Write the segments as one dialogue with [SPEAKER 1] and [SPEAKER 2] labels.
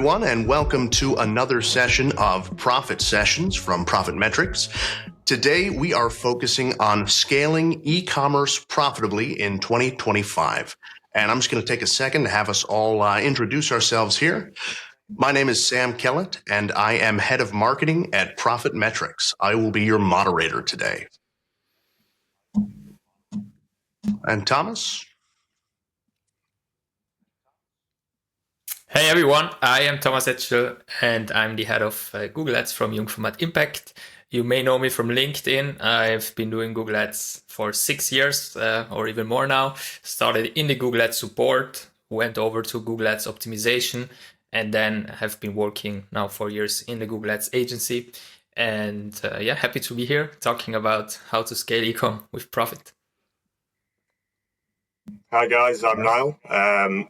[SPEAKER 1] everyone, and welcome to another session of Profit Sessions from ProfitMetrics. Today, we are focusing on scaling e-commerce profitably in 2025. And I'm just going to take a second to have us all introduce ourselves here. My name is Sam Kellett, and I am head of marketing at ProfitMetrics. I will be your moderator today. And Thomas?
[SPEAKER 2] Hey everyone, I am Thomas Eccel and I'm the head of Google Ads from Jung Impact. You may know me from LinkedIn. I've been doing Google Ads for 6 years or even more now. Started in the Google Ads support, went over to Google Ads optimization, and then have been working now for years in the Google Ads agency. And happy to be here talking about how to scale ecom with profit.
[SPEAKER 3] Hi guys, I'm Nyall.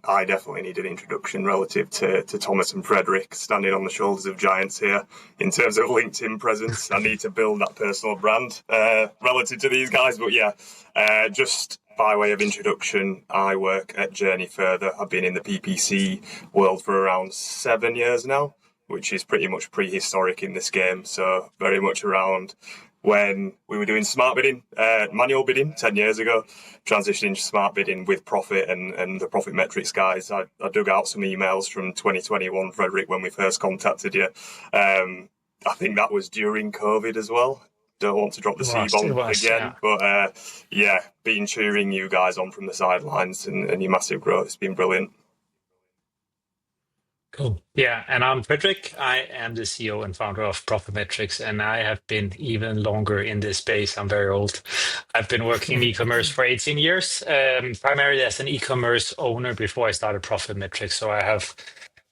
[SPEAKER 3] I definitely need an introduction relative to Thomas and Frederik, standing on the shoulders of giants here in terms of LinkedIn presence. I need to build that personal brand relative to these guys, but just by way of introduction, I work at Journey Further. I've been in the PPC world for around 7 years now, which is pretty much prehistoric in this game, so very much around when we were doing smart bidding, manual bidding 10 years ago, transitioning to smart bidding with Profit and the ProfitMetrics guys. I dug out some emails from 2021, Frederik, when we first contacted you. I think that was during COVID as well. Don't want to drop the C-bomb again, but been cheering you guys on from the sidelines and your massive growth. It's been brilliant.
[SPEAKER 4] Cool. Yeah, and I'm Frederik. I am the CEO and founder of ProfitMetrics, and I have been even longer in this space. I'm very old. I've been working in e-commerce for 18 years, primarily as an e-commerce owner before I started ProfitMetrics. So I have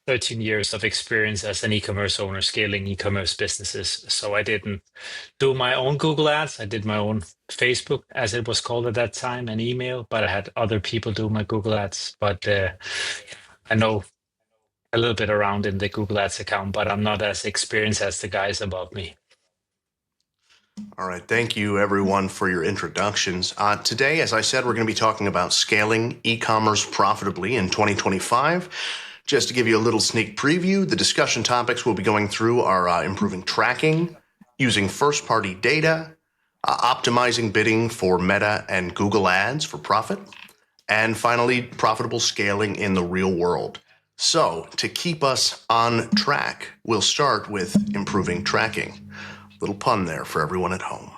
[SPEAKER 4] 13 years of experience as an e-commerce owner scaling e-commerce businesses. So I didn't do my own Google Ads. I did my own Facebook, as it was called at that time, and email, but I had other people do my Google Ads. But I know a little bit around in the Google Ads account, but I'm not as experienced as the guys above me.
[SPEAKER 1] All right, thank you everyone for your introductions. Today, as I said, we're going to be talking about scaling e-commerce profitably in 2025. Just to give you a little sneak preview, the discussion topics we'll be going through are improving tracking, using first-party data, optimizing bidding for Meta and Google Ads for profit, and finally, profitable scaling in the real world. So, to keep us on track, we'll start with improving tracking. Little pun there for everyone at home.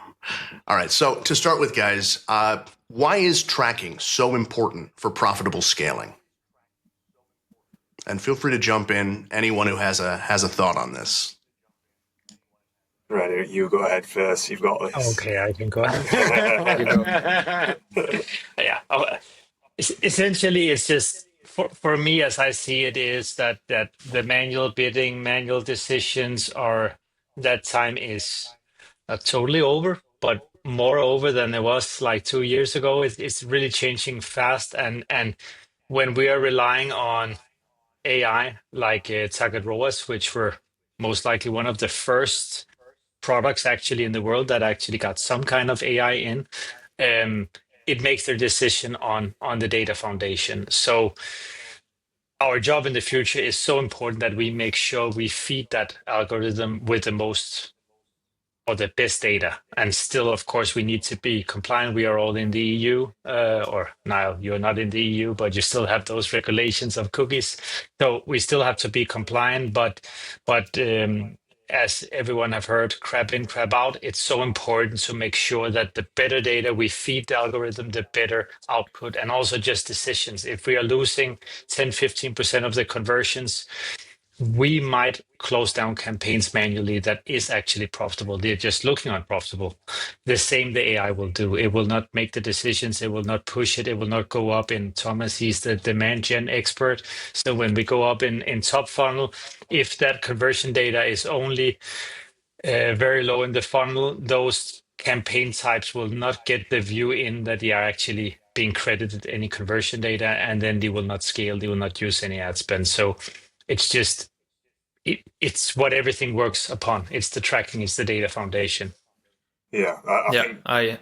[SPEAKER 1] All right, so to start with, guys, why is tracking so important for profitable scaling? And feel free to jump in, anyone who has a thought on this.
[SPEAKER 3] Right, you go ahead first. You've got this.
[SPEAKER 4] Okay, I can go ahead. Essentially, it's just for me, as I see it, is that the manual bidding, manual decisions that time is not totally over, but more over than it was like 2 years ago. It's really changing fast, and when we are relying on AI like Target ROAS, which were most likely one of the first products actually in the world that actually got some kind of AI in, it makes their decision on the data foundation. So our job in the future is so important that we make sure we feed that algorithm with the most or the best data. And still, of course, we need to be compliant. We are all in the EU, or now you're not in the EU, but you still have those regulations of cookies. So we still have to be compliant, but as everyone have heard, crab in, crab out, it's so important to make sure that the better data we feed the algorithm, the better output, and also just decisions. If we are losing 10, 15% of the conversions, we might close down campaigns manually that is actually profitable. They're just looking unprofitable. The same the AI will do. It will not make the decisions. It will not push it. It will not go up in Thomas. He's the demand gen expert. So when we go up in top funnel, if that conversion data is only very low in the funnel, those campaign types will not get the view in that they are actually being credited any conversion data, and then they will not scale. They will not use any ad spend. So it's just, it's what everything works upon. It's the tracking, it's the data foundation.
[SPEAKER 3] Yeah,
[SPEAKER 2] I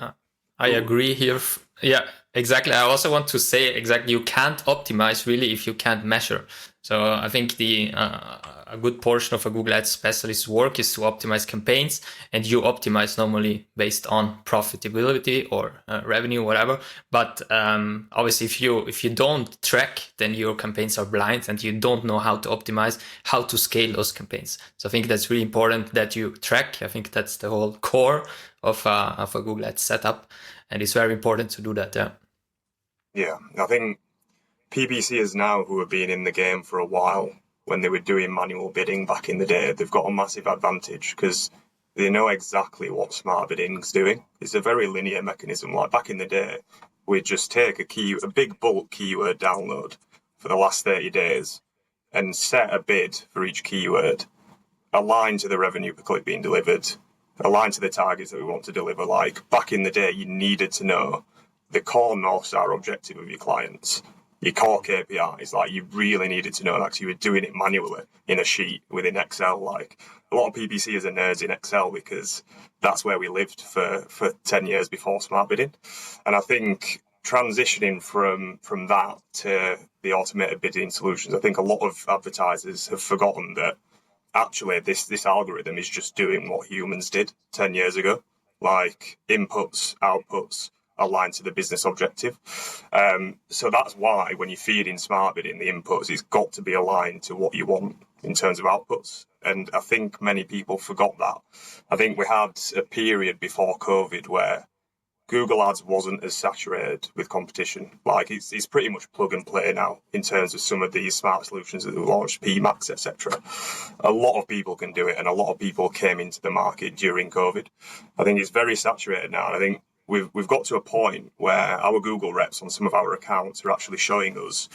[SPEAKER 2] agree here. Yeah, exactly. I also want to say exactly, you can't optimize really if you can't measure. So I think a good portion of a Google Ads specialist's work is to optimize campaigns, and you optimize normally based on profitability or revenue, whatever. But obviously, if you don't track, then your campaigns are blind, and you don't know how to optimize, how to scale those campaigns. So I think that's really important that you track. I think that's the whole core of a Google Ads setup, and it's very important to do that. Yeah.
[SPEAKER 3] Yeah, I think PPCers now who have been in the game for a while, when they were doing manual bidding back in the day, they've got a massive advantage because they know exactly what smart bidding's doing. It's a very linear mechanism. Like back in the day, we'd just take a big bulk keyword download for the last 30 days and set a bid for each keyword, aligned to the revenue per click being delivered, aligned to the targets that we want to deliver. Like back in the day, you needed to know the core North Star objective of your clients, your core KPIs. Like you really needed to know that because you were doing it manually in a sheet within Eccel. Like a lot of PPCers are nerds in Eccel because that's where we lived for 10 years before smart bidding. And I think transitioning from that to the automated bidding solutions, I think a lot of advertisers have forgotten that actually this algorithm is just doing what humans did 10 years ago, like inputs, outputs, aligned to the business objective. So that's why when you feed in smart bidding, the inputs, it's got to be aligned to what you want in terms of outputs. And I think many people forgot that. I think we had a period before COVID where Google Ads wasn't as saturated with competition. Like it's pretty much plug and play now in terms of some of these smart solutions that we launched, PMax, etc. A lot of people can do it, and a lot of people came into the market during COVID. I think it's very saturated now. And I think we've got to a point where our Google reps on some of our accounts are actually showing us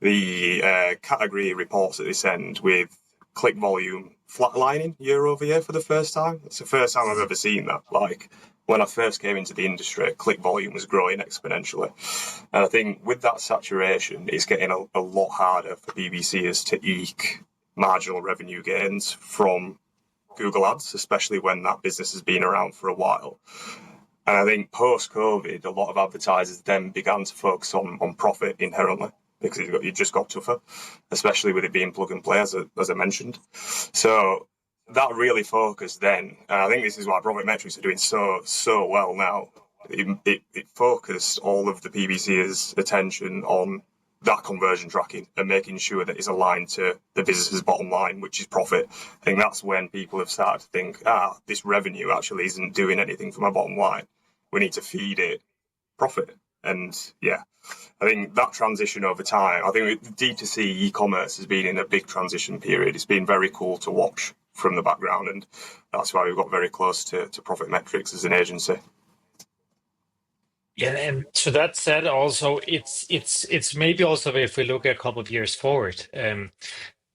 [SPEAKER 3] the category reports that they send with click volume flatlining year over year for the first time. It's the first time I've ever seen that. Like when I first came into the industry, click volume was growing exponentially. And I think with that saturation, it's getting a lot harder for PPCers to eke marginal revenue gains from Google Ads, especially when that business has been around for a while. And I think post-COVID, a lot of advertisers then began to focus on profit inherently because it just got tougher, especially with it being plug and play, as I mentioned. So that really focused then, and I think this is why ProfitMetrics are doing so well now. It focused all of the PPC's attention on that conversion tracking and making sure that it's aligned to the business's bottom line, which is profit. I think that's when people have started to think, this revenue actually isn't doing anything for my bottom line. We need to feed it profit. And yeah, I think that transition over time, I think D2C e-commerce has been in a big transition period. It's been very cool to watch from the background, and that's why we've got very close to ProfitMetrics as an agency.
[SPEAKER 4] Yeah, and to that said, also it's maybe also if we look a couple of years forward,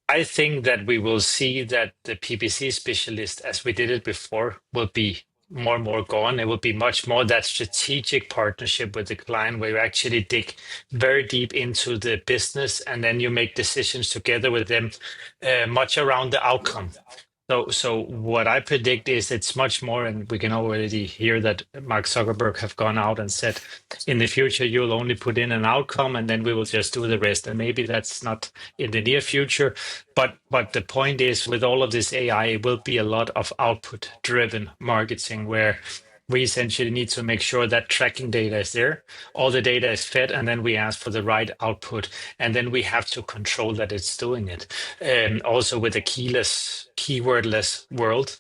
[SPEAKER 4] I think that we will see that the PPC specialist, as we did it before, will be more and more gone. It will be much more that strategic partnership with the client where you actually dig very deep into the business and then you make decisions together with them, much around the outcome. So what I predict is it's much more, and we can already hear that Mark Zuckerberg have gone out and said, in the future, you'll only put in an outcome and then we will just do the rest. And maybe that's not in the near future. But the point is, with all of this AI, it will be a lot of output-driven marketing where we essentially need to make sure that tracking data is there, all the data is fed, and then we ask for the right output, and then we have to control that it's doing it. Also, with a keywordless world,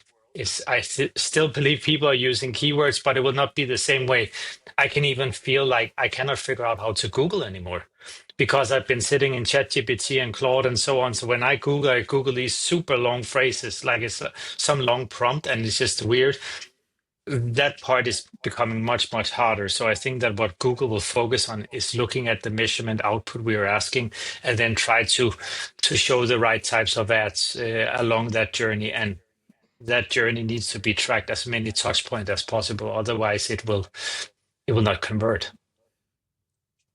[SPEAKER 4] I still believe people are using keywords, but it will not be the same way. I can even feel like I cannot figure out how to Google anymore because I've been sitting in ChatGPT and Claude and so on. So when I Google these super long phrases, like it's some long prompt, and it's just weird. That part is becoming much, much harder. So I think that what Google will focus on is looking at the measurement output we are asking and then try to show the right types of ads along that journey. And that journey needs to be tracked as many touch points as possible. Otherwise, it will not convert.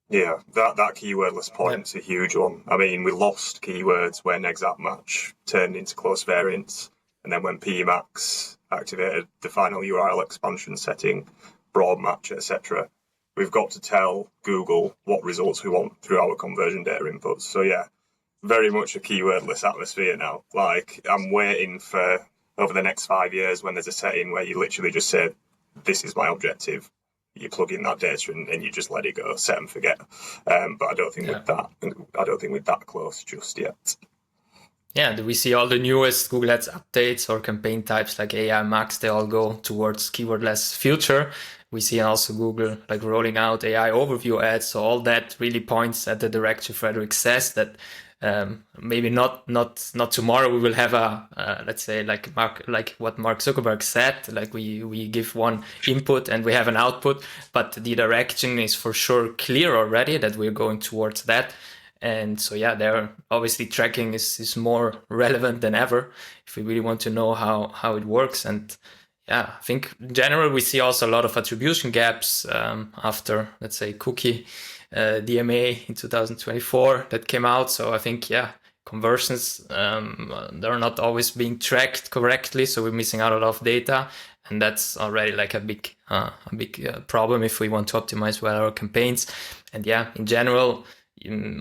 [SPEAKER 3] Yeah, that keywordless point's a huge one. I mean, we lost keywords when exact match turned into close variants, and then when PMax activated the final URL expansion setting, broad match, etc. We've got to tell Google what results we want through our conversion data inputs. So yeah, very much a keywordless atmosphere now. Like, I'm waiting for over the next 5 years when there's a setting where you literally just say, this is my objective. You plug in that data and you just let it go, set and forget. But I don't think with that close just yet.
[SPEAKER 2] Yeah, we see all the newest Google Ads updates or campaign types like AI Max, they all go towards keywordless future. We see also Google like rolling out AI overview ads. So all that really points at the direction Frederik says, that maybe not tomorrow we will have a let's say like what Mark Zuckerberg said, like we give one input and we have an output, but the direction is for sure clear already that we're going towards that. And so, yeah, there obviously tracking is more relevant than ever if we really want to know how it works. And yeah, I think in general, we see also a lot of attribution gaps after, let's say, cookie DMA in 2024 that came out. So I think, yeah, conversions, they're not always being tracked correctly. So we're missing out a lot of data. And that's already like a big problem if we want to optimize well our campaigns. And yeah, in general,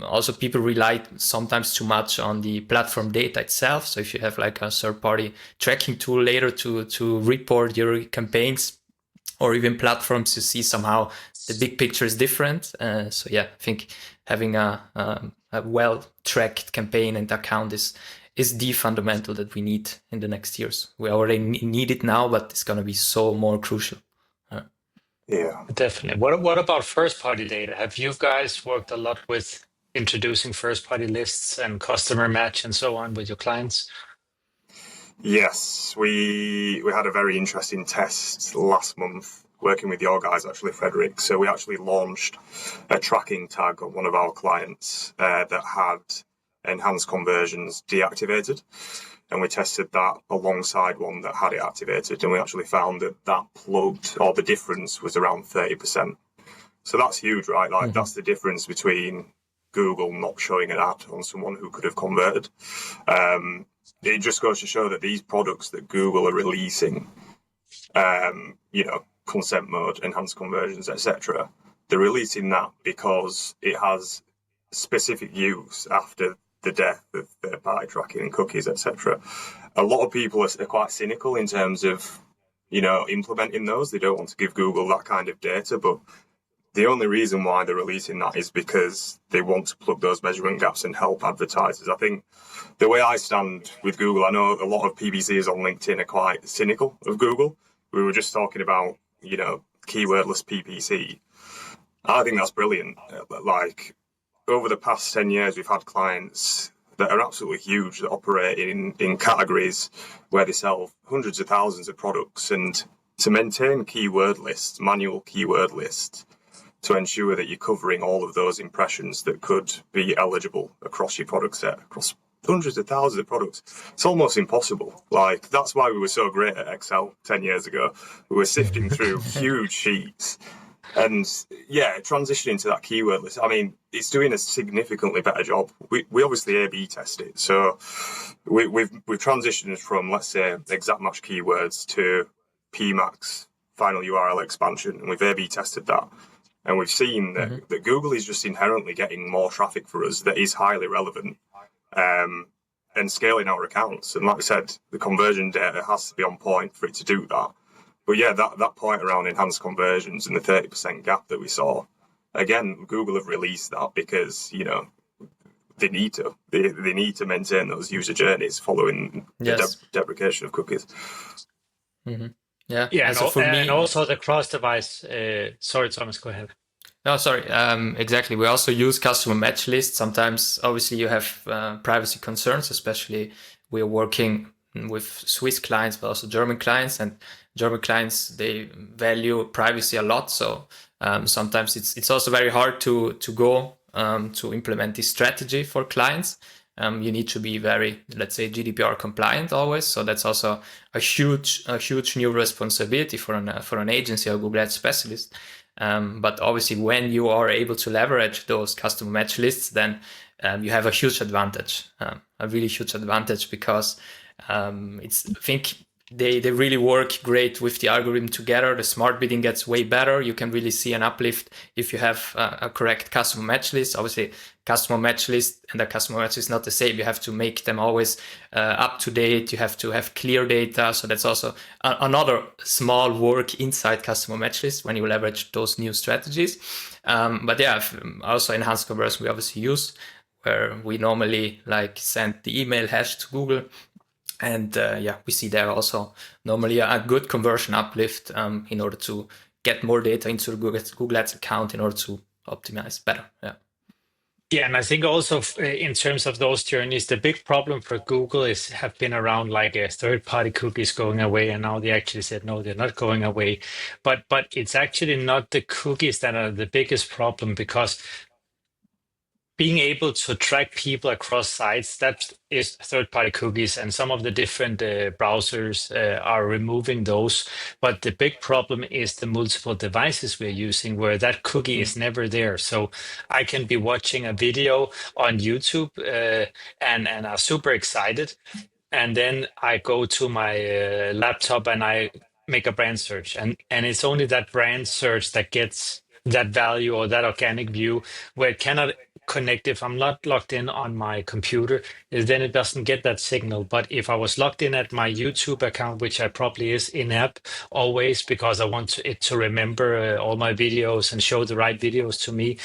[SPEAKER 2] also people rely sometimes too much on the platform data itself. So if you have like a third-party tracking tool later to report your campaigns, or even platforms, you see somehow the big picture is different. So yeah, I think having a well-tracked campaign and account is the fundamental that we need in the next years. We already need it now, but it's going to be so more crucial.
[SPEAKER 3] Yeah,
[SPEAKER 4] definitely. What about first-party data? Have you guys worked a lot with introducing first-party lists and customer match and so on with your clients?
[SPEAKER 3] yes, we had a very interesting test last month working with your guys, actually, Frederik. So we actually launched a tracking tag on one of our clients that had enhanced conversions deactivated. And we tested that alongside one that had it activated. And we actually found that plugged, or the difference was around 30%. So that's huge, right? Like that's the difference between Google not showing an ad on someone who could have converted. It just goes to show that these products that Google are releasing, consent mode, enhanced conversions, etc., they're releasing that because it has specific use after the death of third-party tracking and cookies, etc. A lot of people are quite cynical in terms of, implementing those. They don't want to give Google that kind of data, but the only reason why they're releasing that is because they want to plug those measurement gaps and help advertisers. I think the way I stand with Google, I know a lot of PPCs on LinkedIn are quite cynical of Google. We were just talking about, keywordless PPC. I think that's brilliant. Like, over the past 10 years, we've had clients that are absolutely huge that operate in categories where they sell hundreds of thousands of products. And to maintain keyword lists, manual keyword lists, to ensure that you're covering all of those impressions that could be eligible across your product set, across hundreds of thousands of products, it's almost impossible. Like, that's why we were so great at Eccel 10 years ago. We were sifting through huge sheets. And yeah, transitioning to that keyword list, I mean, it's doing a significantly better job. We obviously A/B test it, so we've transitioned from, let's say, exact match keywords to PMAX, final URL expansion, and we've A/B tested that, and we've seen that Google is just inherently getting more traffic for us that is highly relevant, and scaling our accounts. And like I said, the conversion data has to be on point for it to do that. But yeah, that point around enhanced conversions and the 30% gap that we saw, again, Google have released that because, they need to. They need to maintain those user journeys following the deprecation of cookies.
[SPEAKER 2] Mm-hmm. Yeah.
[SPEAKER 4] Yeah,
[SPEAKER 2] and, so for
[SPEAKER 4] and
[SPEAKER 2] me,
[SPEAKER 4] also the cross-device. Sorry, Thomas, go ahead.
[SPEAKER 2] No, sorry. Exactly. We also use customer match lists. Sometimes, obviously, you have privacy concerns, especially we're working with Swiss clients, but also German clients. And German clients, they value privacy a lot. So sometimes it's also very hard to go to implement this strategy for clients. You need to be very, let's say, GDPR compliant always. So that's also a huge new responsibility for an agency or Google Ads specialist. But obviously, when you are able to leverage those customer match lists, then you have a huge advantage, a really huge advantage, because I think they really work great with the algorithm together. The smart bidding gets way better. You can really see an uplift if you have a correct customer match list. Obviously, customer match list and a customer match is not the same. You have to make them always up to date. You have to have clear data. So that's also another small work inside customer match list when you leverage those new strategies. But yeah, also enhanced conversion we obviously use, where we normally like send the email hash to Google. And we see there also normally a good conversion uplift in order to get more data into the Google Ads account in order to optimize better.
[SPEAKER 4] Yeah, and I think also in terms of those journeys, the big problem for Google have been around like a third-party cookies going away, and now they actually said no, they're not going away. But it's actually not the cookies that are the biggest problem, because being able to track people across sites, that is third-party cookies, and some of the different browsers are removing those. But the big problem is the multiple devices we're using, where that cookie is never there. So I can be watching a video on YouTube and are super excited, and then I go to my laptop and I make a brand search, and it's only that brand search that gets that value or that organic view, where it cannot connect. If I'm not logged in on my computer, then it doesn't get that signal. But if I was logged in at my YouTube account, which I probably is in-app always, because I want it to remember all my videos and show the right videos to me,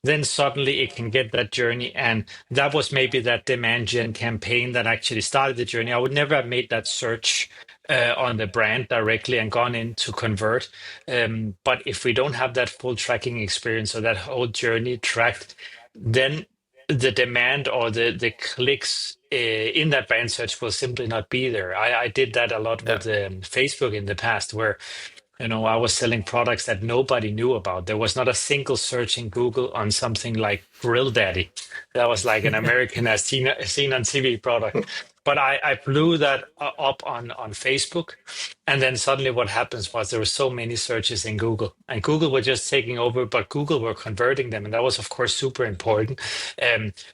[SPEAKER 4] then suddenly it can get that journey. And that was maybe that demand gen campaign that actually started the journey. I would never have made that search on the brand directly and gone in to convert. But if we don't have that full tracking experience or that whole journey tracked, then the demand or the clicks in that brand search will simply not be there. I did that a lot with Facebook in the past, where I was selling products that nobody knew about. There was not a single search in Google on something like Grill Daddy. That was like an American as seen on TV product. But I blew that up on Facebook. And then suddenly what happens was there were so many searches in Google. And Google were just taking over, but Google were converting them. And that was, of course, super important.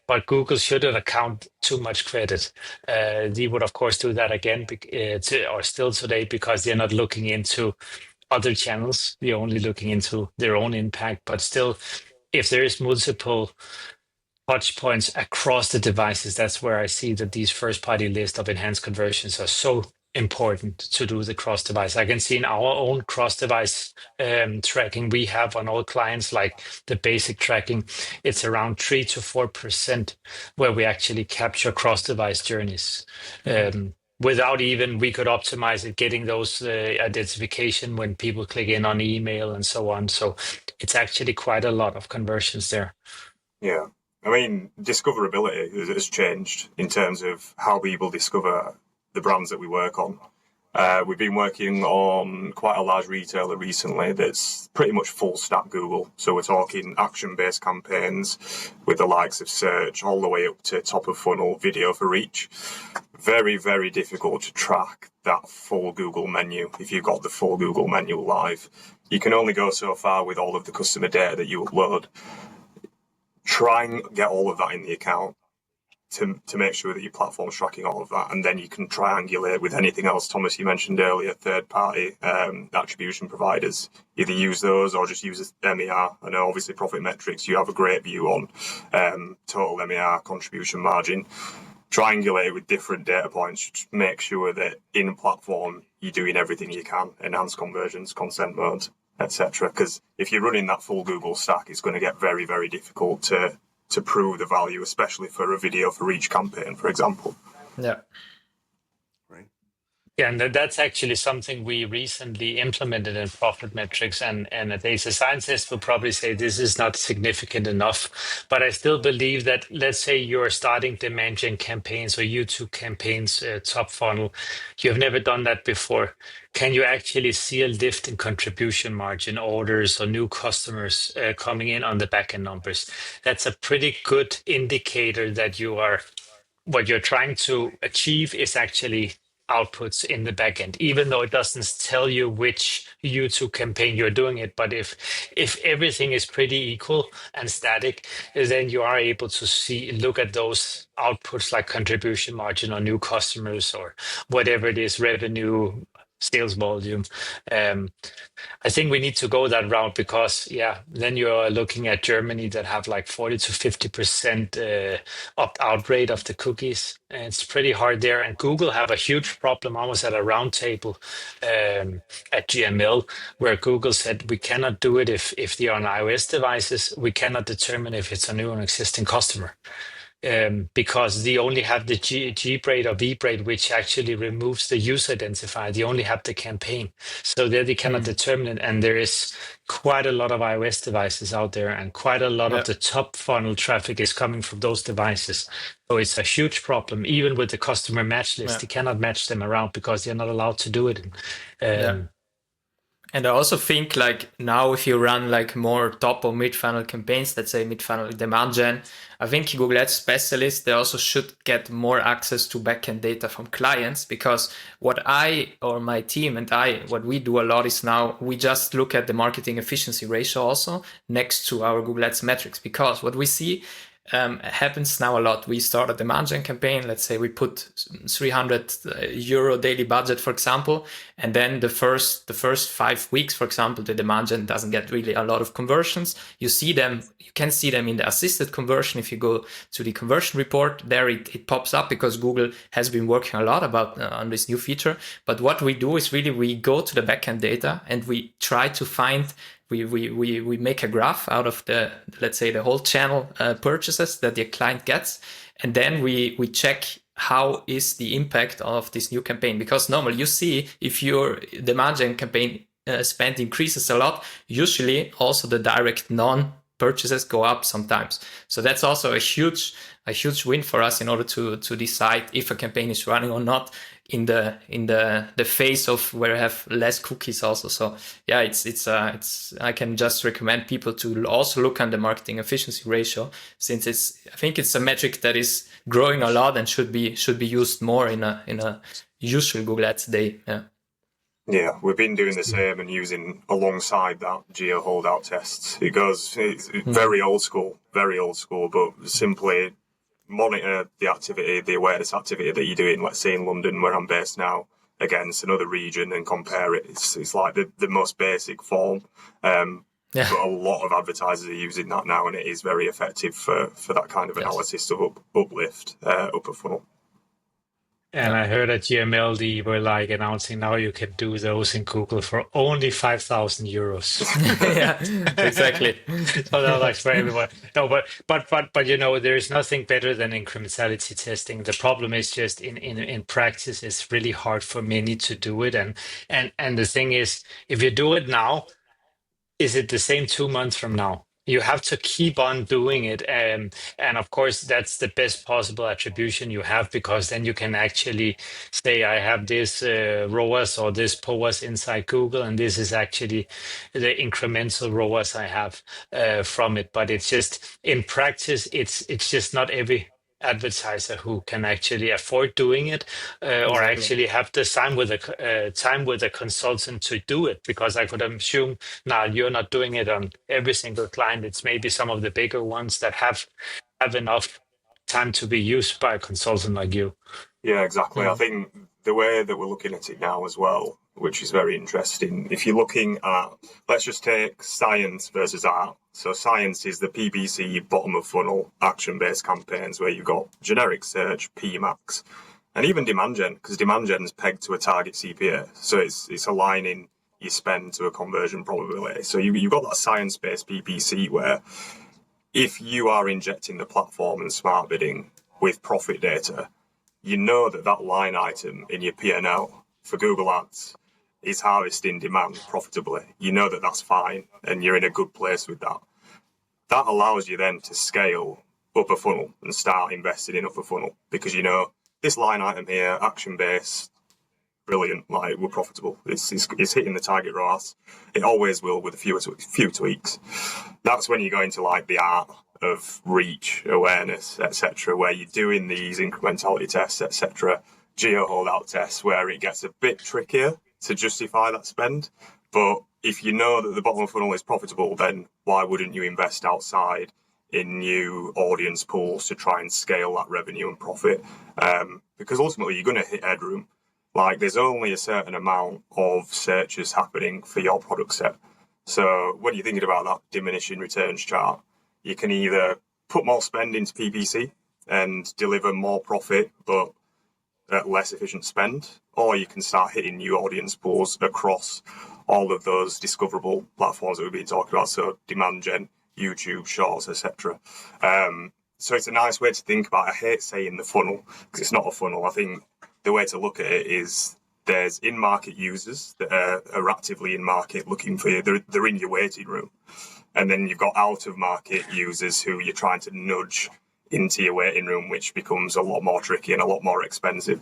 [SPEAKER 4] But Google shouldn't account too much credit. They would, of course, do that again, or still today, because they're not looking into other channels. They're only looking into their own impact. But still, if there is multiple touch points across the devices, that's where I see that these first-party lists of enhanced conversions are so important to do the cross-device. I can see in our own cross-device tracking we have on all clients, like the basic tracking, it's around 3 to 4% where we actually capture cross-device journeys. Without even, we could optimize it, getting those identification when people click in on email and so on. So it's actually quite a lot of conversions there.
[SPEAKER 3] Yeah. I mean, discoverability has changed in terms of how people discover the brands that we work on. We've been working on quite a large retailer recently that's pretty much full stack Google. So we're talking action-based campaigns with the likes of search all the way up to top of funnel video for reach. Very, very difficult to track that full Google menu if you've got the full Google menu live. You can only go so far with all of the customer data that you upload. Try and get all of that in the account to make sure that your platform's tracking all of that, and then you can triangulate with anything else. Thomas, you mentioned earlier, third-party attribution providers. Either use those or just use MER. I know obviously ProfitMetrics, you have a great view on total MER contribution margin. Triangulate with different data points. Just make sure that in platform you're doing everything you can, enhance conversions, consent modes, etc. Because if you're running that full Google stack, it's going to get very, very difficult to prove the value, especially for a video for each campaign, for example.
[SPEAKER 2] Yeah.
[SPEAKER 1] Right.
[SPEAKER 4] Yeah, and that's actually something we recently implemented in ProfitMetrics, and a data scientist will probably say this is not significant enough. But I still believe that, let's say you're starting demand gen campaigns or YouTube campaigns, top funnel, you've never done that before. Can you actually see a lift in contribution margin, orders, or new customers coming in on the backend numbers? That's a pretty good indicator that what you're trying to achieve is actually outputs in the backend, even though it doesn't tell you which YouTube campaign you're doing it. But if everything is pretty equal and static, then you are able to look at those outputs like contribution margin or new customers or whatever it is, revenue, sales volume. I think we need to go that route because, then you're looking at Germany that have like 40 to 50% opt-out rate of the cookies. And it's pretty hard there. And Google have a huge problem. I was at a roundtable at GML where Google said we cannot do it if they're on iOS devices. We cannot determine if it's a new or existing customer. Because they only have the G braid or V braid, which actually removes the user identifier. They only have the campaign. So there they cannot determine it. And there is quite a lot of iOS devices out there, and quite a lot of the top funnel traffic is coming from those devices. So it's a huge problem. Even with the customer match list, they cannot match them around because they're not allowed to do it.
[SPEAKER 2] And I also think like now if you run like more top or mid-funnel campaigns, let's say mid-funnel demand gen, I think Google Ads specialists, they also should get more access to backend data from clients, because what I or my team and what we do a lot is now we just look at the marketing efficiency ratio also next to our Google Ads metrics, because what we see happens now a lot. We start a demand gen campaign. Let's say we put €300 daily budget, for example, and then the first 5 weeks, for example, the demand gen doesn't get really a lot of conversions. You can see them in the assisted conversion. If you go to the conversion report, there it pops up because Google has been working a lot on this new feature. But what we do is really we go to the backend data and we try to find. We make a graph out of let's say the whole channel purchases that the client gets, and then we check how is the impact of this new campaign. Because normally you see if your demand gen campaign spend increases a lot, usually also the direct non-purchases go up sometimes. So that's also a huge win for us in order to decide if a campaign is running or not in the phase of where I have less cookies also. So it's I can just recommend people to also look at the marketing efficiency ratio, since I think it's a metric that is growing a lot and should be used more in a usual Google Ads day.
[SPEAKER 3] Yeah, we've been doing the same and using alongside that geo holdout tests. It's very old school, but simply monitor the activity, the awareness activity that you're doing, let's say in London, where I'm based now, against another region and compare it. It's like the most basic form. But a lot of advertisers are using that now, and it is very effective for that kind of analysis to uplift upper funnel.
[SPEAKER 4] And I heard at GML they were like announcing now you can do those in Google for only €5,000.
[SPEAKER 2] Yeah, exactly.
[SPEAKER 4] So that like for everyone. No, but there is nothing better than incrementality testing. The problem is just in practice, it's really hard for many to do it. And the thing is, if you do it now, is it the same 2 months from now? You have to keep on doing it. And of course, that's the best possible attribution you have, because then you can actually say, I have this ROAS or this POAS inside Google, and this is actually the incremental ROAS I have from it. But it's just, in practice, it's just not every advertiser who can actually afford doing it or actually have the time with a consultant to do it, because I could assume now you're not doing it on every single client. It's maybe some of the bigger ones that have enough time to be used by a consultant like you.
[SPEAKER 3] Yeah, exactly. I think the way that we're looking at it now as well, which is very interesting, if you're looking at, let's just take science versus art. So science is the PPC bottom of funnel action-based campaigns where you've got generic search, PMAX, and even demand gen, because demand gen is pegged to a target CPA. So it's aligning your spend to a conversion probability. So you've got that science-based PPC where if you are injecting the platform and smart bidding with profit data, you know that line item in your P&L for Google Ads is harvesting demand profitably. You know that that's fine, and you're in a good place with that. That allows you then to scale upper funnel and start investing in upper funnel, because you know this line item here, action-based, brilliant, like we're profitable. It's hitting the target ROAS. It always will, with a few tweaks. That's when you go into like the art of reach, awareness, etc., where you're doing these incrementality tests, etc., geo holdout tests where it gets a bit trickier to justify that spend. But if you know that the bottom of the funnel is profitable, then why wouldn't you invest outside in new audience pools to try and scale that revenue and profit? Because ultimately you're going to hit headroom. Like, there's only a certain amount of searches happening for your product set. So when you're thinking about that diminishing returns chart, you can either put more spend into PPC and deliver more profit, but at less efficient spend, or you can start hitting new audience pools across all of those discoverable platforms that we've been talking about. So demand gen, YouTube, Shorts, etc. So it's a nice way to think about it. I hate saying the funnel because it's not a funnel. I think the way to look at it is there's in-market users that are actively in market looking for you. They're in your waiting room. And then you've got out-of-market users who you're trying to nudge into your waiting room, which becomes a lot more tricky and a lot more expensive.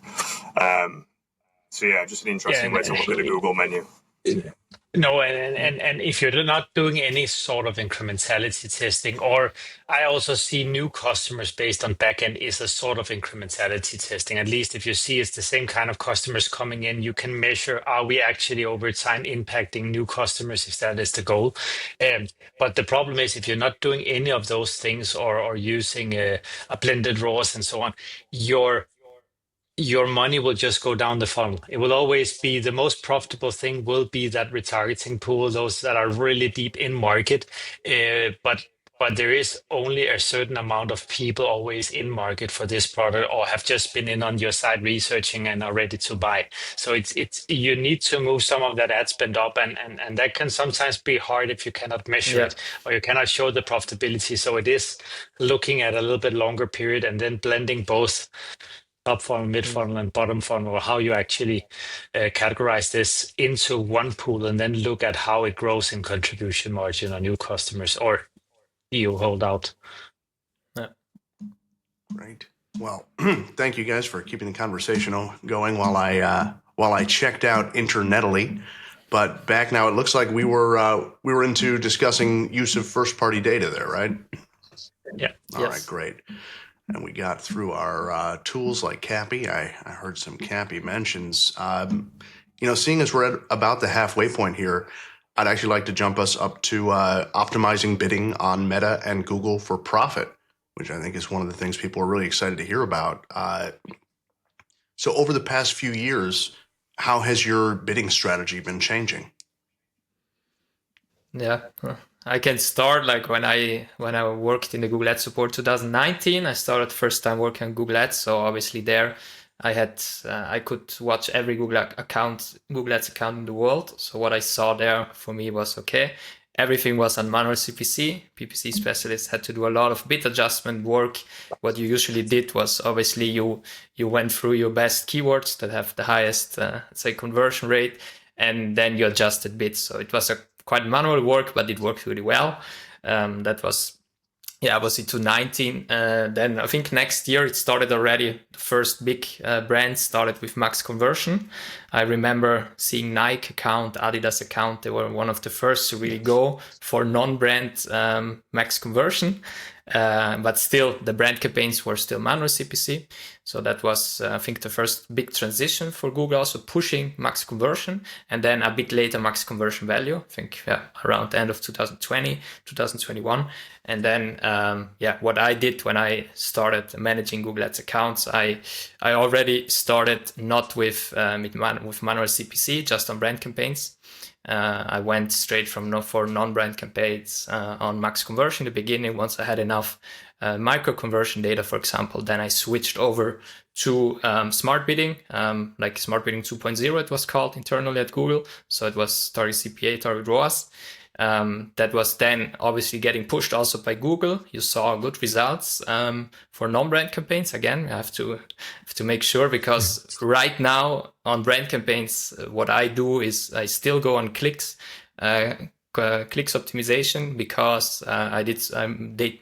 [SPEAKER 3] So yeah, just an interesting way to look at the Google menu.
[SPEAKER 4] No, and if you're not doing any sort of incrementality testing, or I also see new customers based on backend is a sort of incrementality testing. At least if you see it's the same kind of customers coming in, you can measure, are we actually over time impacting new customers if that is the goal? But the problem is if you're not doing any of those things or using a blended ROAS and so on, your money will just go down the funnel. It will always be the most profitable thing will be that retargeting pool, those that are really deep in market. But there is only a certain amount of people always in market for this product or have just been in on your site researching and are ready to buy. So it's you need to move some of that ad spend up and that can sometimes be hard if you cannot measure it or you cannot show the profitability. So it is looking at a little bit longer period and then blending both top funnel, mid funnel, and bottom funnel, or how you actually categorize this into one pool and then look at how it grows in contribution margin on new customers or you hold out.
[SPEAKER 2] Yeah.
[SPEAKER 1] Great. Well, thank you guys for keeping the conversation going while I checked out internetally. But back now, it looks like we were into discussing use of first-party data there, right?
[SPEAKER 4] Yeah.
[SPEAKER 1] All right, great. And we got through our tools like Cappy. I heard some Cappy mentions. Seeing as we're at about the halfway point here, I'd actually like to jump us up to optimizing bidding on Meta and Google for profit, which I think is one of the things people are really excited to hear about. So over the past few years, how has your bidding strategy been changing?
[SPEAKER 2] Yeah, I can start like when I worked in the Google Ads support 2019. I started first time working on Google Ads, so obviously there I could watch every Google Ads account in the world. So what I saw there for me was okay. Everything was on manual CPC. PPC specialists had to do a lot of bid adjustment work. What you usually did was obviously you went through your best keywords that have the highest, say, conversion rate, and then you adjusted bids. So it was a quite manual work, but it worked really well. That was in 2019. Then I think next year it started already. The first big brand started with max conversion. I remember seeing Nike account, Adidas account. They were one of the first to really go for non-brand max conversion. But still, the brand campaigns were still manual CPC. So that was, I think, the first big transition for Google, also pushing max conversion. And then a bit later, max conversion value, I think around the end of 2020, 2021. And then, what I did when I started managing Google Ads accounts, I already started not with manual CPC, just on brand campaigns. I went straight for non-brand campaigns on max conversion in the beginning. Once I had enough micro conversion data, for example, then I switched over to smart bidding, like smart bidding 2.0 it was called internally at Google. So it was target CPA, target ROAS. That was then obviously getting pushed also by Google. You saw good results for non-brand campaigns. Again, we have to make sure, because right now on brand campaigns, what I do is I still go on clicks optimization, because I did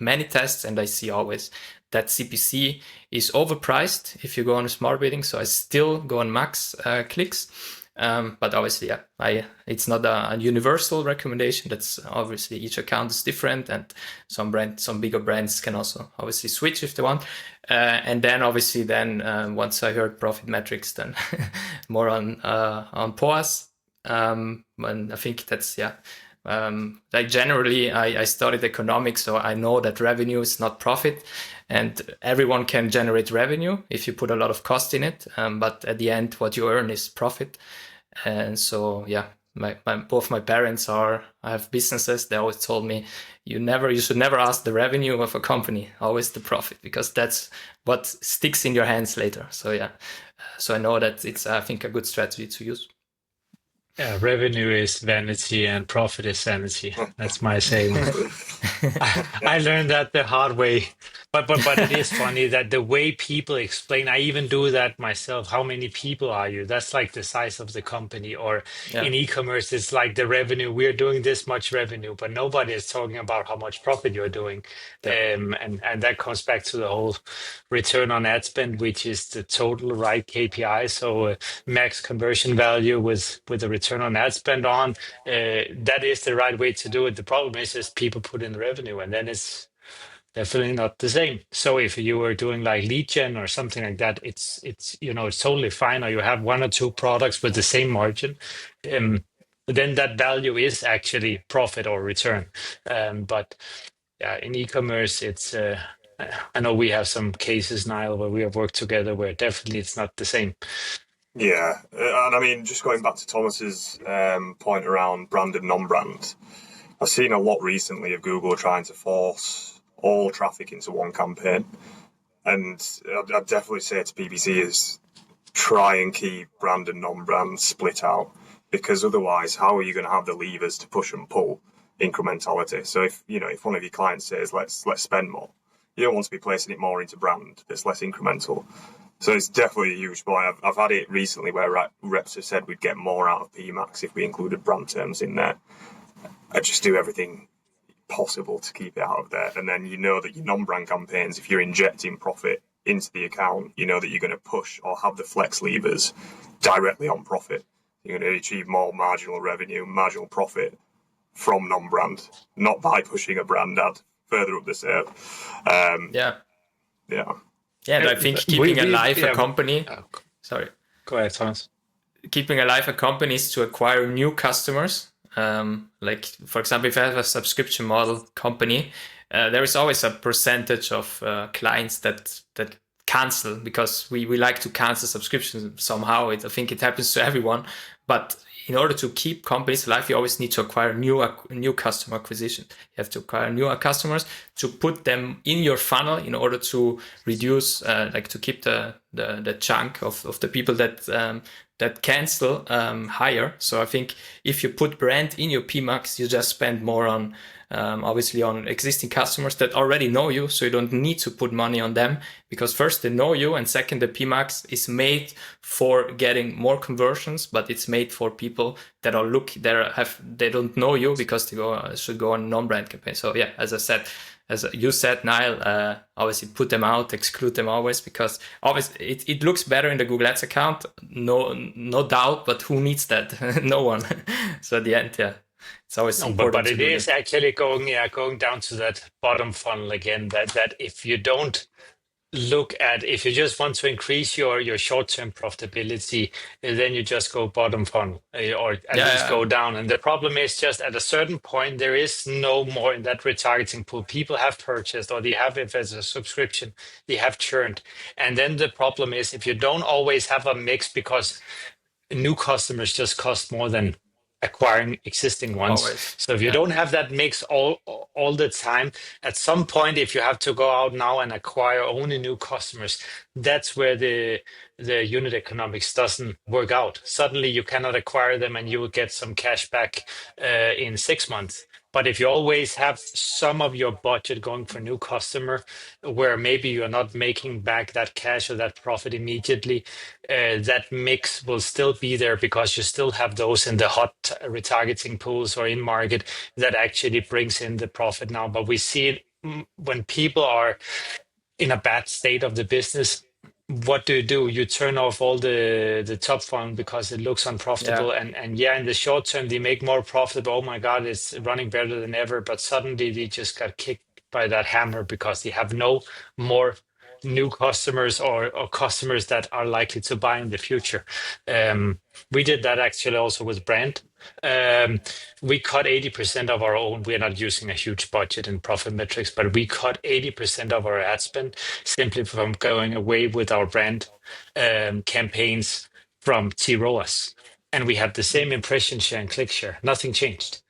[SPEAKER 2] many tests and I see always that CPC is overpriced if you go on smart bidding. So I still go on max clicks. But obviously, yeah, it's not a universal recommendation. That's obviously each account is different, and some bigger brands can also obviously switch if they want. And then obviously, once I heard ProfitMetrics, then more on POAS. And I think that's like generally, I studied economics, so I know that revenue is not profit, and everyone can generate revenue if you put a lot of cost in it. But at the end, what you earn is profit. And so, yeah, both my parents have businesses. They always told me, you should never ask the revenue of a company, always the profit, because that's what sticks in your hands later. So yeah, so I know that it's, I think, a good strategy to use.
[SPEAKER 4] Yeah, revenue is vanity and profit is sanity. That's my saying. I learned that the hard way. But it is funny that the way people explain, I even do that myself. How many people are you? That's like the size of the company. Or in e-commerce, it's like the revenue. We're doing this much revenue, but nobody is talking about how much profit you're doing. And that comes back to the whole return on ad spend, which is the total right KPI. So max conversion value with the return on ad spend on, that is the right way to do it. The problem is just people put in the revenue, and then it's definitely not the same. So if you were doing like lead gen or something like that, it's it's totally fine. Or you have one or two products with the same margin, then that value is actually profit or return. But yeah, in e-commerce, it's I know we have some cases, Nyall, where we have worked together where definitely it's not the same.
[SPEAKER 3] Yeah, and I mean, just going back to Thomas's point around brand and non-brand, I've seen a lot recently of Google trying to force all traffic into one campaign, and I'd definitely say to BBC is try and keep brand and non-brand split out, because otherwise, how are you going to have the levers to push and pull incrementality? So if one of your clients says let's spend more, you don't want to be placing it more into brand that's less incremental. So it's definitely a huge point. I've had it recently where reps have said we'd get more out of PMax if we included brand terms in there. I just do everything possible to keep it out of there. And then you know that your non-brand campaigns, if you're injecting profit into the account, you know that you're going to push or have the flex levers directly on profit. You're going to achieve more marginal revenue, marginal profit from non-brand, not by pushing a brand ad further up the serve.
[SPEAKER 2] Yeah.
[SPEAKER 3] Yeah,
[SPEAKER 2] and I think keeping alive a company. Sorry.
[SPEAKER 4] Go ahead, Thomas.
[SPEAKER 2] Keeping alive a company is to acquire new customers. Like, for example, if I have a subscription model company, there is always a percentage of clients that cancel, because we like to cancel subscriptions somehow. I think it happens to everyone. But in order to keep companies alive, you always need to acquire new customer acquisition. You have to acquire new customers to put them in your funnel in order to reduce, to keep the chunk of the people that cancel higher. So I think if you put brand in your PMax, you just spend more on obviously on existing customers that already know you, so you don't need to put money on them, because first they know you, and second, the PMax is made for getting more conversions, but it's made for people that they don't know you, because they should go on non-brand campaign. So yeah, as you said, Nyall, obviously put them out, exclude them always, because obviously it looks better in the Google Ads account, no doubt, but who needs that? No one. So at the end, yeah, it's always important.
[SPEAKER 4] But it is actually going down to that bottom funnel again, that if you don't if you just want to increase your short-term profitability, then you just go bottom funnel or at least go down. And the problem is just at a certain point, there is no more in that retargeting pool. People have purchased, or they have it as a subscription, they have churned. And then the problem is if you don't always have a mix, because new customers just cost more than acquiring existing ones.
[SPEAKER 2] Always.
[SPEAKER 4] So if you don't have that mix all the time, at some point, if you have to go out now and acquire only new customers, that's where the unit economics doesn't work out. Suddenly you cannot acquire them and you will get some cash back in 6 months. But if you always have some of your budget going for new customer, where maybe you're not making back that cash or that profit immediately, that mix will still be there, because you still have those in the hot retargeting pools or in market that actually brings in the profit now. But we see it when people are in a bad state of the business, what do? You turn off all the top funnel because it looks unprofitable, and yeah, in the short term they make more profit. Oh my God, it's running better than ever. But suddenly they just got kicked by that hammer because they have no more new customers or customers that are likely to buy in the future. We did that actually also with brand. We cut 80% of our own. We're not using a huge budget in ProfitMetrics, but we cut 80% of our ad spend simply from going away with our brand campaigns from T-ROAS. And we had the same impression share and click share. Nothing changed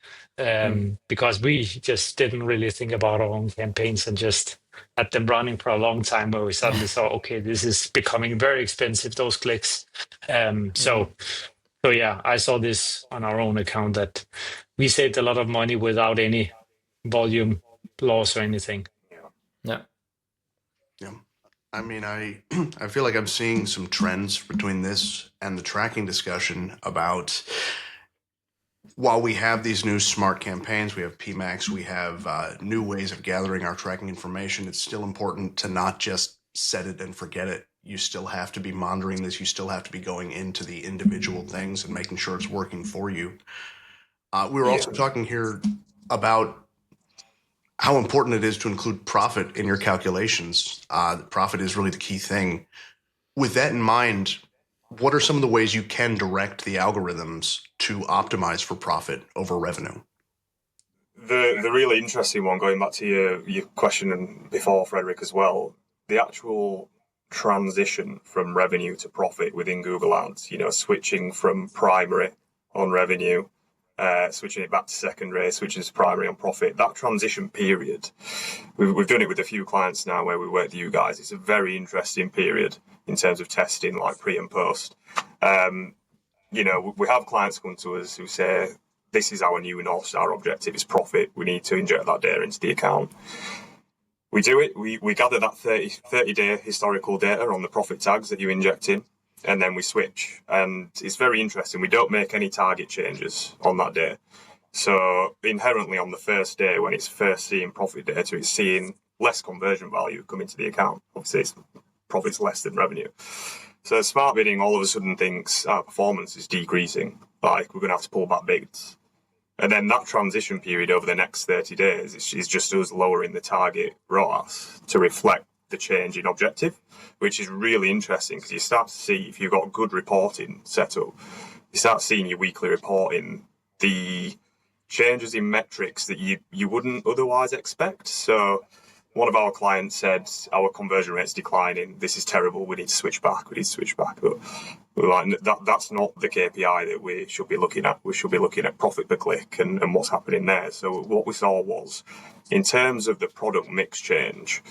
[SPEAKER 4] because we just didn't really think about our own campaigns and just had them running for a long time where we suddenly saw, okay, this is becoming very expensive, those clicks. So yeah, I saw this on our own account that we saved a lot of money without any volume loss or anything.
[SPEAKER 2] Yeah.
[SPEAKER 1] I mean, I feel like I'm seeing some trends between this and the tracking discussion about while we have these new smart campaigns, we have PMAX, we have new ways of gathering our tracking information. It's still important to not just set it and forget it. You still have to be monitoring this. You still have to be going into the individual things and making sure it's working for you. We were also talking here about how important it is to include profit in your calculations. Profit is really the key thing. With that in mind, what are some of the ways you can direct the algorithms to optimize for profit over revenue?
[SPEAKER 3] The really interesting one, going back to your question before, Frederik, as well, the actual transition from revenue to profit within Google Ads, switching from primary on revenue, switching it back to secondary, switching to primary on profit, that transition period, we've done it with a few clients now where we work with you guys. It's a very interesting period in terms of testing, like pre and post. We have clients come to us who say, this is our new North Star objective, is profit. We need to inject that data into the account. We do it. We gather that 30-day historical data on the profit tags that you inject in, and then we switch. And it's very interesting. We don't make any target changes on that day. So inherently on the first day, when it's first seeing profit data, it's seeing less conversion value come into the account. Obviously, profit's less than revenue. So smart bidding all of a sudden thinks our performance is decreasing, like we're going to have to pull back bids. And then that transition period over the next 30 days is just us lowering the target ROAS to reflect the change in objective, which is really interesting because you start to see, if you've got good reporting set up, you start seeing your weekly reporting, the changes in metrics that you wouldn't otherwise expect. So one of our clients said, our conversion rate's declining. This is terrible. We need to switch back. But we're like, that's not the KPI that we should be looking at. We should be looking at profit per click and what's happening there. So what we saw was, in terms of the product mix change,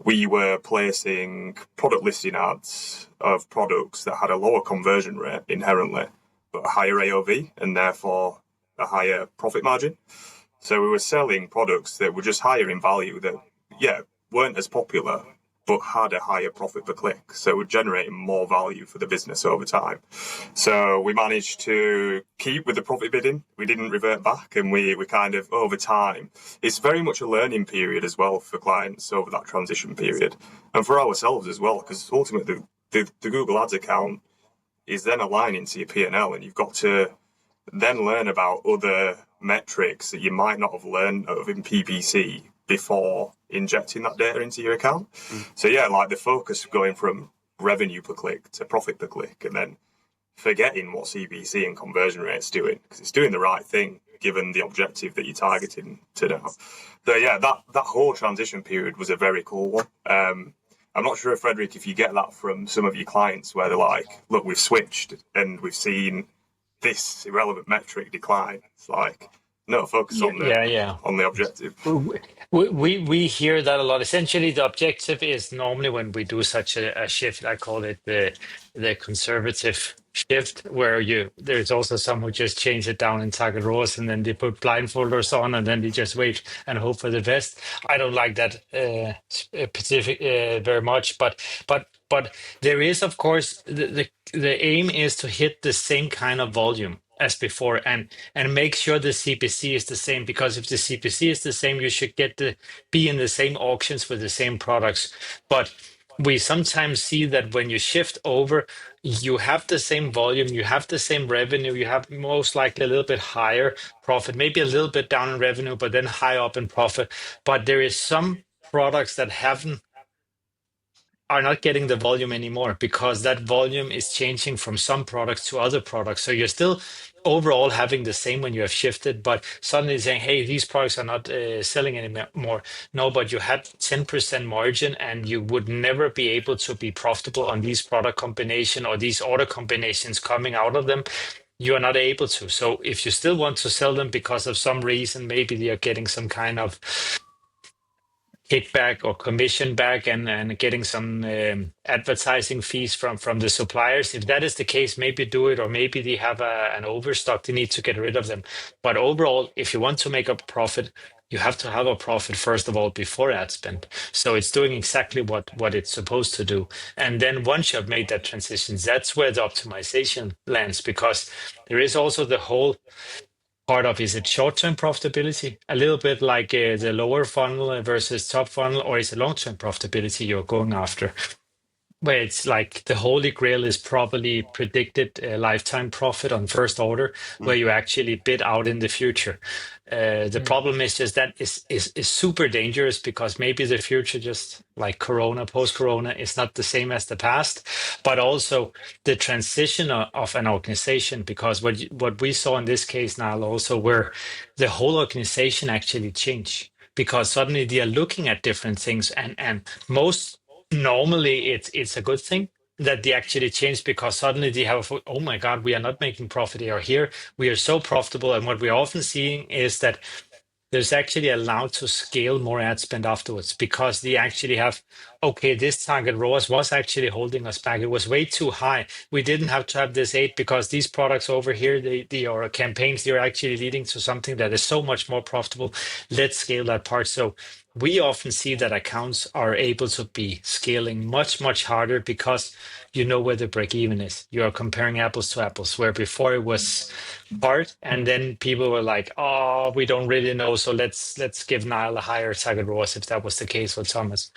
[SPEAKER 3] we were placing product listing ads of products that had a lower conversion rate inherently, but a higher AOV and therefore a higher profit margin. So we were selling products that were just higher in value that, weren't as popular, but had a higher profit per click. So we're generating more value for the business over time. So we managed to keep with the profit bidding. We didn't revert back, and we kind of, over time, it's very much a learning period as well for clients over that transition period. And for ourselves as well, because ultimately the Google Ads account is then aligning to your P&L, and you've got to then learn about other metrics that you might not have learned of in PPC before injecting that data into your account. So like the focus going from revenue per click to profit per click, and then forgetting what CPC and conversion rate's doing, because it's doing the right thing given the objective that you're targeting to now. So that whole transition period was a very cool one. I'm not sure, Frederik, if you get that from some of your clients where they're like, look, we've switched and we've seen this irrelevant metric decline. It's like, no, focus on the objective.
[SPEAKER 4] We hear that a lot. Essentially, the objective is normally when we do such a shift, I call it the conservative shift, where there's also some who just change it down in target rows and then they put blindfolders on and then they just wait and hope for the best. I don't like that specific very much, but there is, of course, the aim is to hit the same kind of volume as before and make sure the CPC is the same, because if the CPC is the same, you should be in the same auctions with the same products. But we sometimes see that when you shift over, you have the same volume, you have the same revenue, you have most likely a little bit higher profit, maybe a little bit down in revenue, but then high up in profit. But there is some products that are not getting the volume anymore because that volume is changing from some products to other products. So you're still overall having the same when you have shifted, but suddenly saying, hey, these products are not selling anymore. No, but you had 10% margin and you would never be able to be profitable on these product combination or these order combinations coming out of them. You are not able to. So if you still want to sell them because of some reason, maybe they are getting some kind of kickback or commission back and getting some advertising fees from the suppliers. If that is the case, maybe do it, or maybe they have an overstock, they need to get rid of them. But overall, if you want to make a profit, you have to have a profit first of all before ad spend. So it's doing exactly what it's supposed to do. And then once you have made that transition, that's where the optimization lands, because there is also the whole part of, is it short-term profitability, a little bit like the lower funnel versus top funnel, or is it long-term profitability you're going after, where it's like the holy grail is probably predicted lifetime profit on first order, where you actually bid out in the future. The problem is just that is super dangerous, because maybe the future, just like Corona, post-Corona, is not the same as the past, but also the transition of an organization. Because what we saw in this case now also, where the whole organization actually changed, because suddenly they are looking at different things, and most normally it's a good thing that they actually change, because suddenly they have oh my god, we are not making profit here, we are so profitable. And what we're often seeing is that there's actually allowed to scale more ad spend afterwards, because they actually have, okay, this target ROAS was actually holding us back. It was way too high. We didn't have to have this 8 because these products over here, they are campaigns, they're actually leading to something that is so much more profitable. Let's scale that part. So we often see that accounts are able to be scaling much, much harder, because you know where the break even is. You are comparing apples to apples, where before it was hard, and then people were like, oh, we don't really know, so let's give Nyall a higher target ROAS, if that was the case with Thomas.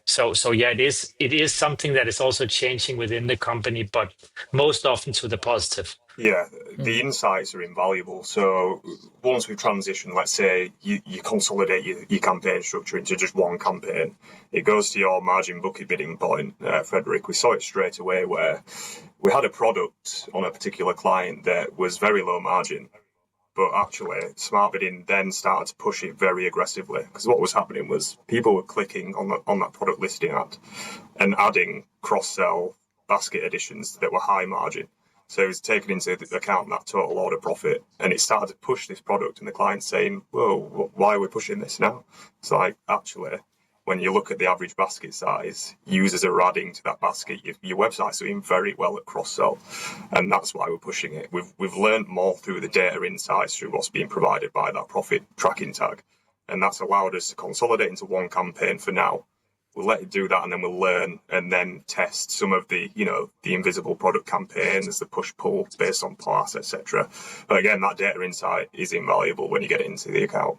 [SPEAKER 4] So yeah, it is something that is also changing within the company, but most often to the positive.
[SPEAKER 3] Yeah, the insights are invaluable. So once we transition, let's say you consolidate your campaign structure into just one campaign, it goes to your margin bucket bidding point, Frederik. We saw it straight away where we had a product on a particular client that was very low margin, but actually smart bidding then started to push it very aggressively, because what was happening was people were clicking on that product listing ad and adding cross-sell basket additions that were high margin. So it was taken into account that total order profit, and it started to push this product, and the client's saying, whoa, why are we pushing this now? It's like, actually, when you look at the average basket size, users are adding to that basket. Your website's doing very well at cross-sell, and that's why we're pushing it. We've learned more through the data insights, through what's being provided by that profit tracking tag, and that's allowed us to consolidate into one campaign for now. We'll let it do that, and then we'll learn and then test some of the invisible product campaigns, the push-pull based on class, etc. But again, that data insight is invaluable when you get it into the account.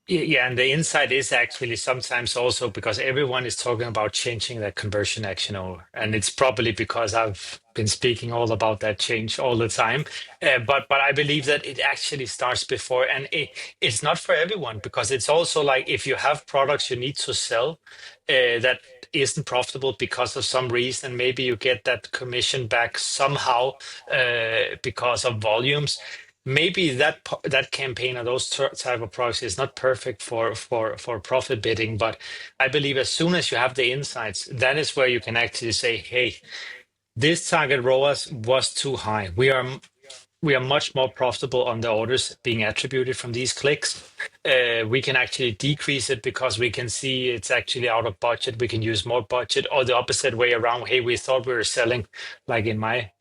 [SPEAKER 4] Yeah, and the insight is actually sometimes also because everyone is talking about changing that conversion action over. And it's probably because I've been speaking all about that change all the time. But I believe that it actually starts before. And it's not for everyone, because it's also like, if you have products you need to sell that isn't profitable because of some reason, maybe you get that commission back somehow because of volumes. Maybe that campaign or those type of products is not perfect for profit bidding, but I believe as soon as you have the insights, that is where you can actually say, hey, this target ROAS was too high. We are much more profitable on the orders being attributed from these clicks. We can actually decrease it because we can see it's actually out of budget. We can use more budget, or the opposite way around. Hey, we thought we were selling, like in my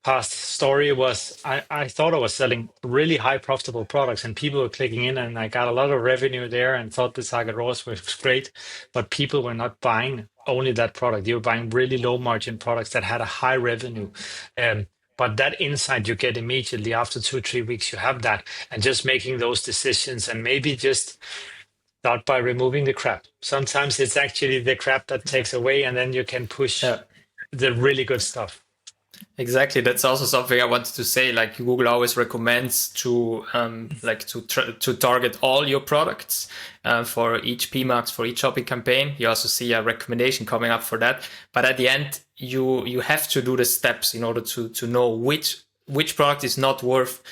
[SPEAKER 4] past story was, I thought I was selling really high profitable products, and people were clicking in, and I got a lot of revenue there and thought the target ROAS was great, but people were not buying only that product. They were buying really low margin products that had a high revenue. But that insight you get immediately after 2 or 3 weeks, you have that, and just making those decisions, and maybe just Start by removing the crap. Sometimes it's actually the crap that takes away, and then you can push the really good stuff.
[SPEAKER 2] Exactly. That's also something I wanted to say. Like Google always recommends to to target all your products for each PMAX, for each shopping campaign. You also see a recommendation coming up for that. But at the end, you have to do the steps in order to know which product is not worth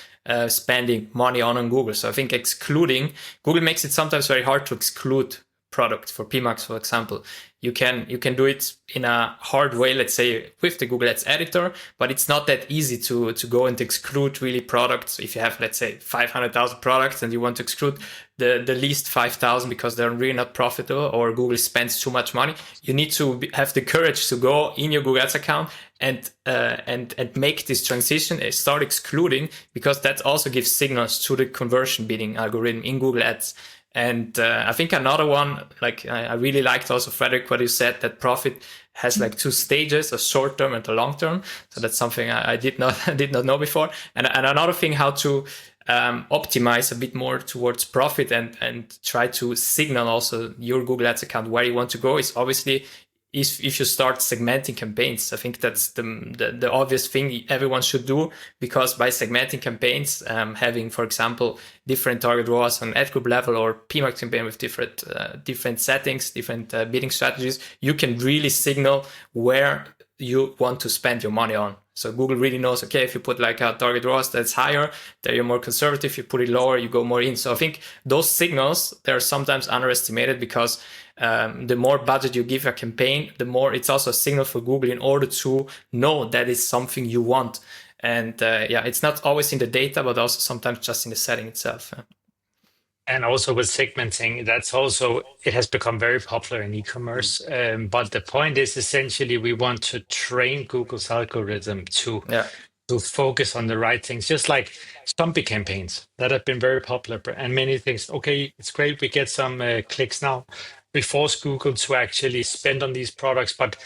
[SPEAKER 2] spending money on Google. So I think Google makes it sometimes very hard to exclude product for PMAX, for example. You can do it in a hard way, let's say with the Google Ads editor, but it's not that easy to go and exclude really products. If you have, let's say, 500,000 products and you want to exclude the least 5,000 because they're really not profitable or Google spends too much money, you need to have the courage to go in your Google Ads account and make this transition, start excluding, because that also gives signals to the conversion bidding algorithm in Google Ads. And I think another one, like I really liked also, Frederik, what you said, that profit has like two stages, a short term and a long term. So that's something I did not know before. And another thing, how to optimize a bit more towards profit and try to signal also your Google Ads account where you want to go is obviously if you start segmenting campaigns. I think that's the obvious thing everyone should do, because by segmenting campaigns, having, for example, different target ROAS on ad group level or PMAX campaign with different settings, different bidding strategies, you can really signal where you want to spend your money on. So Google really knows, okay, if you put like a target ROAS that's higher, then you're more conservative. You put it lower, you go more in. So I think those signals, they're sometimes underestimated, because the more budget you give a campaign, the more it's also a signal for Google in order to know that is something you want. And it's not always in the data, but also sometimes just in the setting itself.
[SPEAKER 4] And also with segmenting, it has become very popular in e-commerce. But the point is essentially we want to train Google's algorithm to focus on the right things, just like zombie campaigns that have been very popular and many things. Okay, it's great, we get some clicks now. We force Google to actually spend on these products, but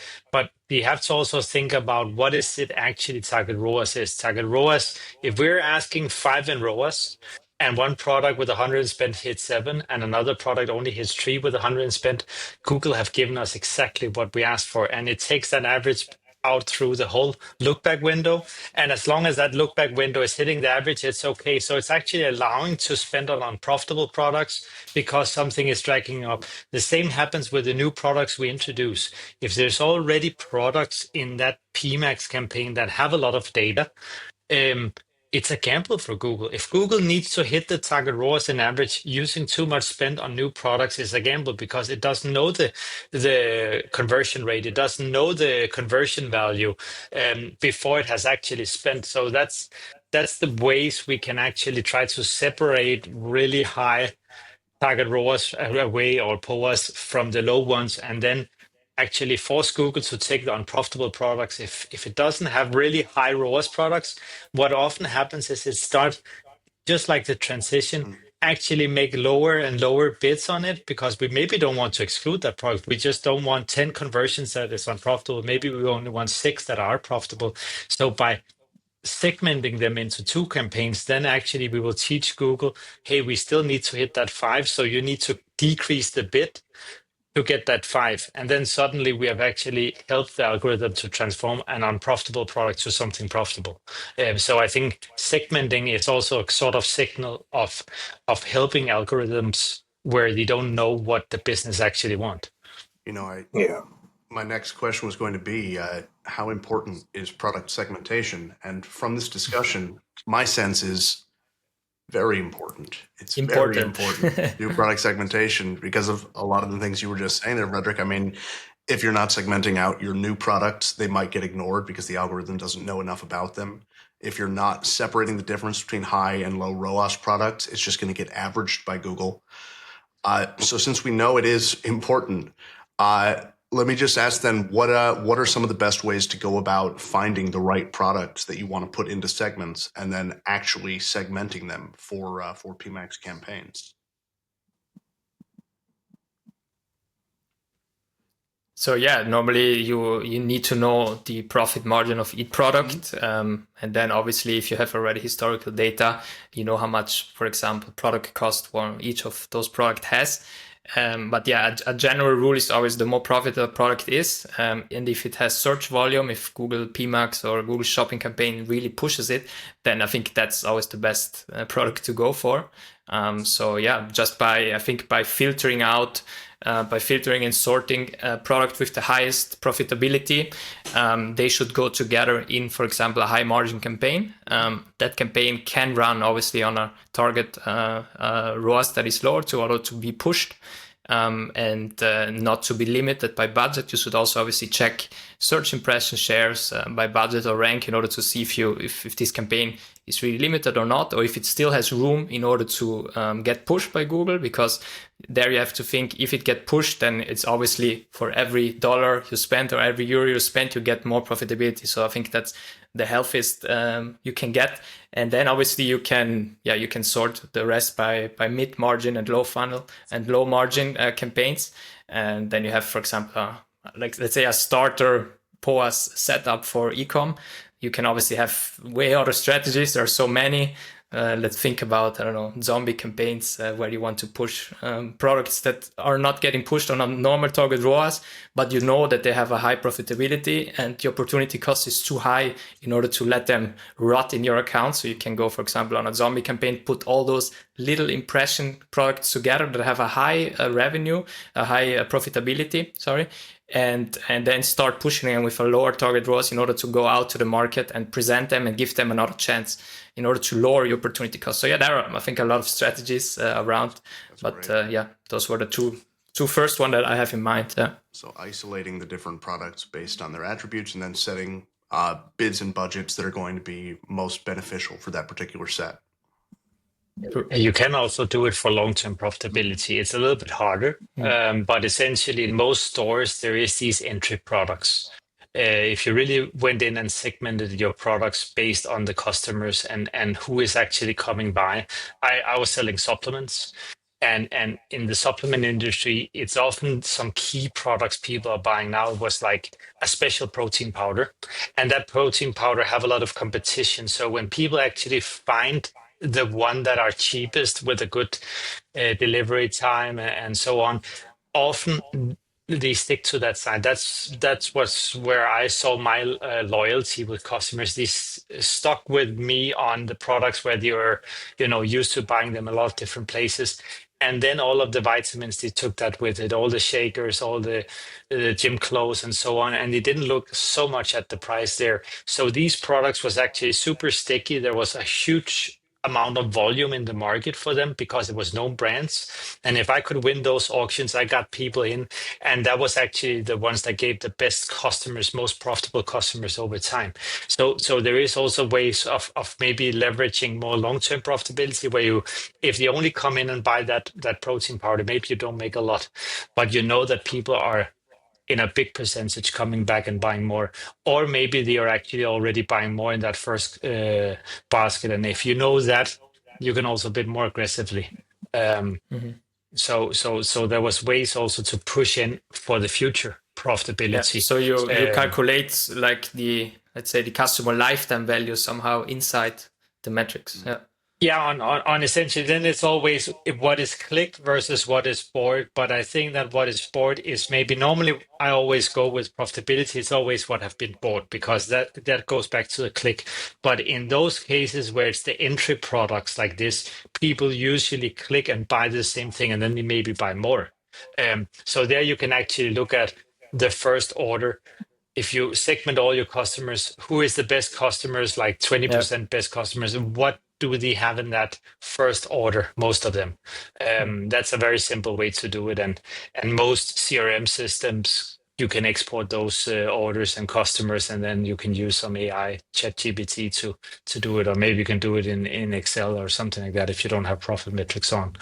[SPEAKER 4] we have to also think about what is it actually target ROAS is. Target ROAS, if we're asking 5 in ROAS, and one product with 100 spent hits 7, and another product only hits 3 with 100 spent, Google have given us exactly what we asked for. And it takes that average out through the whole look back window. And as long as that look back window is hitting the average, it's okay. So it's actually allowing to spend on unprofitable products because something is dragging up. The same happens with the new products we introduce. If there's already products in that PMAX campaign that have a lot of data, it's a gamble for Google. If Google needs to hit the target ROAS in average, using too much spend on new products is a gamble, because it doesn't know the conversion rate. It doesn't know the conversion value before it has actually spent. So that's the ways we can actually try to separate really high target ROAS away or POAS from the low ones, and then actually force Google to take the unprofitable products. If it doesn't have really high ROAS products, what often happens is it starts, just like the transition, actually make lower and lower bids on it, because we maybe don't want to exclude that product. We just don't want 10 conversions that is unprofitable. Maybe we only want 6 that are profitable. So by segmenting them into 2 campaigns, then actually we will teach Google, hey, we still need to hit that 5, so you need to decrease the bid to get that 5. And then suddenly we have actually helped the algorithm to transform an unprofitable product to something profitable. So I think segmenting is also a sort of signal of helping algorithms where they don't know what the business actually want.
[SPEAKER 1] My next question was going to be, how important is product segmentation? And from this discussion, my sense is very important. It's very important. Do product segmentation because of a lot of the things you were just saying there, Frederik. I mean, if you're not segmenting out your new products, they might get ignored because the algorithm doesn't know enough about them. If you're not separating the difference between high and low ROAS products, it's just going to get averaged by Google. So since we know it is important, let me just ask then, what are some of the best ways to go about finding the right products that you want to put into segments and then actually segmenting them for PMAX campaigns?
[SPEAKER 2] So normally you need to know the profit margin of each product. And then obviously if you have already historical data, you know how much, for example, product cost one each of those product has. But yeah, a general rule is always the more profitable a product is, and if it has search volume, if Google PMax or Google Shopping campaign really pushes it, then I think that's always the best product to go for. So yeah, just by filtering out, by filtering and sorting a product with the highest profitability, they should go together in, for example, a high margin campaign. That campaign can run obviously on a target ROAS that is lower to order to be pushed. And not to be limited by budget. You should also obviously check search impression shares by budget or rank in order to see if this campaign is really limited or not, or if it still has room in order to get pushed by Google, because there you have to think, if it get pushed, then it's obviously for every dollar you spend or every euro you spend, you get more profitability. So I think that's the healthiest you can get. And then obviously you can sort the rest by mid margin and low funnel and low margin campaigns. And then you have, for example, like let's say a starter POAS setup for ecom. You can obviously have way other strategies. There are so many. Let's think about, I don't know, zombie campaigns where you want to push products that are not getting pushed on a normal target ROAS, but you know that they have a high profitability and the opportunity cost is too high in order to let them rot in your account. So you can go, for example, on a zombie campaign, put all those little impression products together that have a high revenue, a high profitability, and then start pushing them with a lower target ROAS in order to go out to the market and present them and give them another chance in order to lower your opportunity cost. So yeah, there are, I think, a lot of strategies around. That's but yeah, those were the two first one that I have in mind. Yeah.
[SPEAKER 1] So isolating the different products based on their attributes and then setting bids and budgets that are going to be most beneficial for that particular set.
[SPEAKER 4] You can also do it for long-term profitability. It's a little bit harder, but essentially in most stores, there is these entry products. If you really went in and segmented your products based on the customers and who is actually coming by, I was selling supplements. And in the supplement industry, it's often some key products people are buying now. It was like a special protein powder, and that protein powder have a lot of competition. So when people actually find the one that are cheapest with a good delivery time and so on, often they stick to that side. That's where I saw my loyalty with customers. They stuck with me on the products where they were, used to buying them a lot of different places. And then all of the vitamins, they took that with it, all the shakers, all the gym clothes and so on. And they didn't look so much at the price there. So these products was actually super sticky. There was a huge amount of volume in the market for them because it was known brands. And if I could win those auctions, I got people in. And that was actually the ones that gave the best customers, most profitable customers over time. So there is also ways of maybe leveraging more long-term profitability where if you only come in and buy that protein powder, maybe you don't make a lot, but you know that people are in a big percentage coming back and buying more, or maybe they are actually already buying more in that first basket. And if you know that, you can also bid more aggressively. So there was ways also to push in for the future profitability.
[SPEAKER 2] Yeah. So you calculate like let's say the customer lifetime value somehow inside the metrics. Yeah.
[SPEAKER 4] Yeah, on essentially, then it's always what is clicked versus what is bought. But I think that what is bought is maybe normally I always go with profitability. It's always what have been bought because that goes back to the click. But in those cases where it's the entry products like this, people usually click and buy the same thing and then they maybe buy more. So there you can actually look at the first order. If you segment all your customers, who is the best customers, like 20% best customers, what do they have in that first order? Most of them. That's a very simple way to do it. And most CRM systems, you can export those orders and customers, and then you can use some AI, ChatGPT to do it. Or maybe you can do it in Eccel or something like that if you don't have ProfitMetrics on.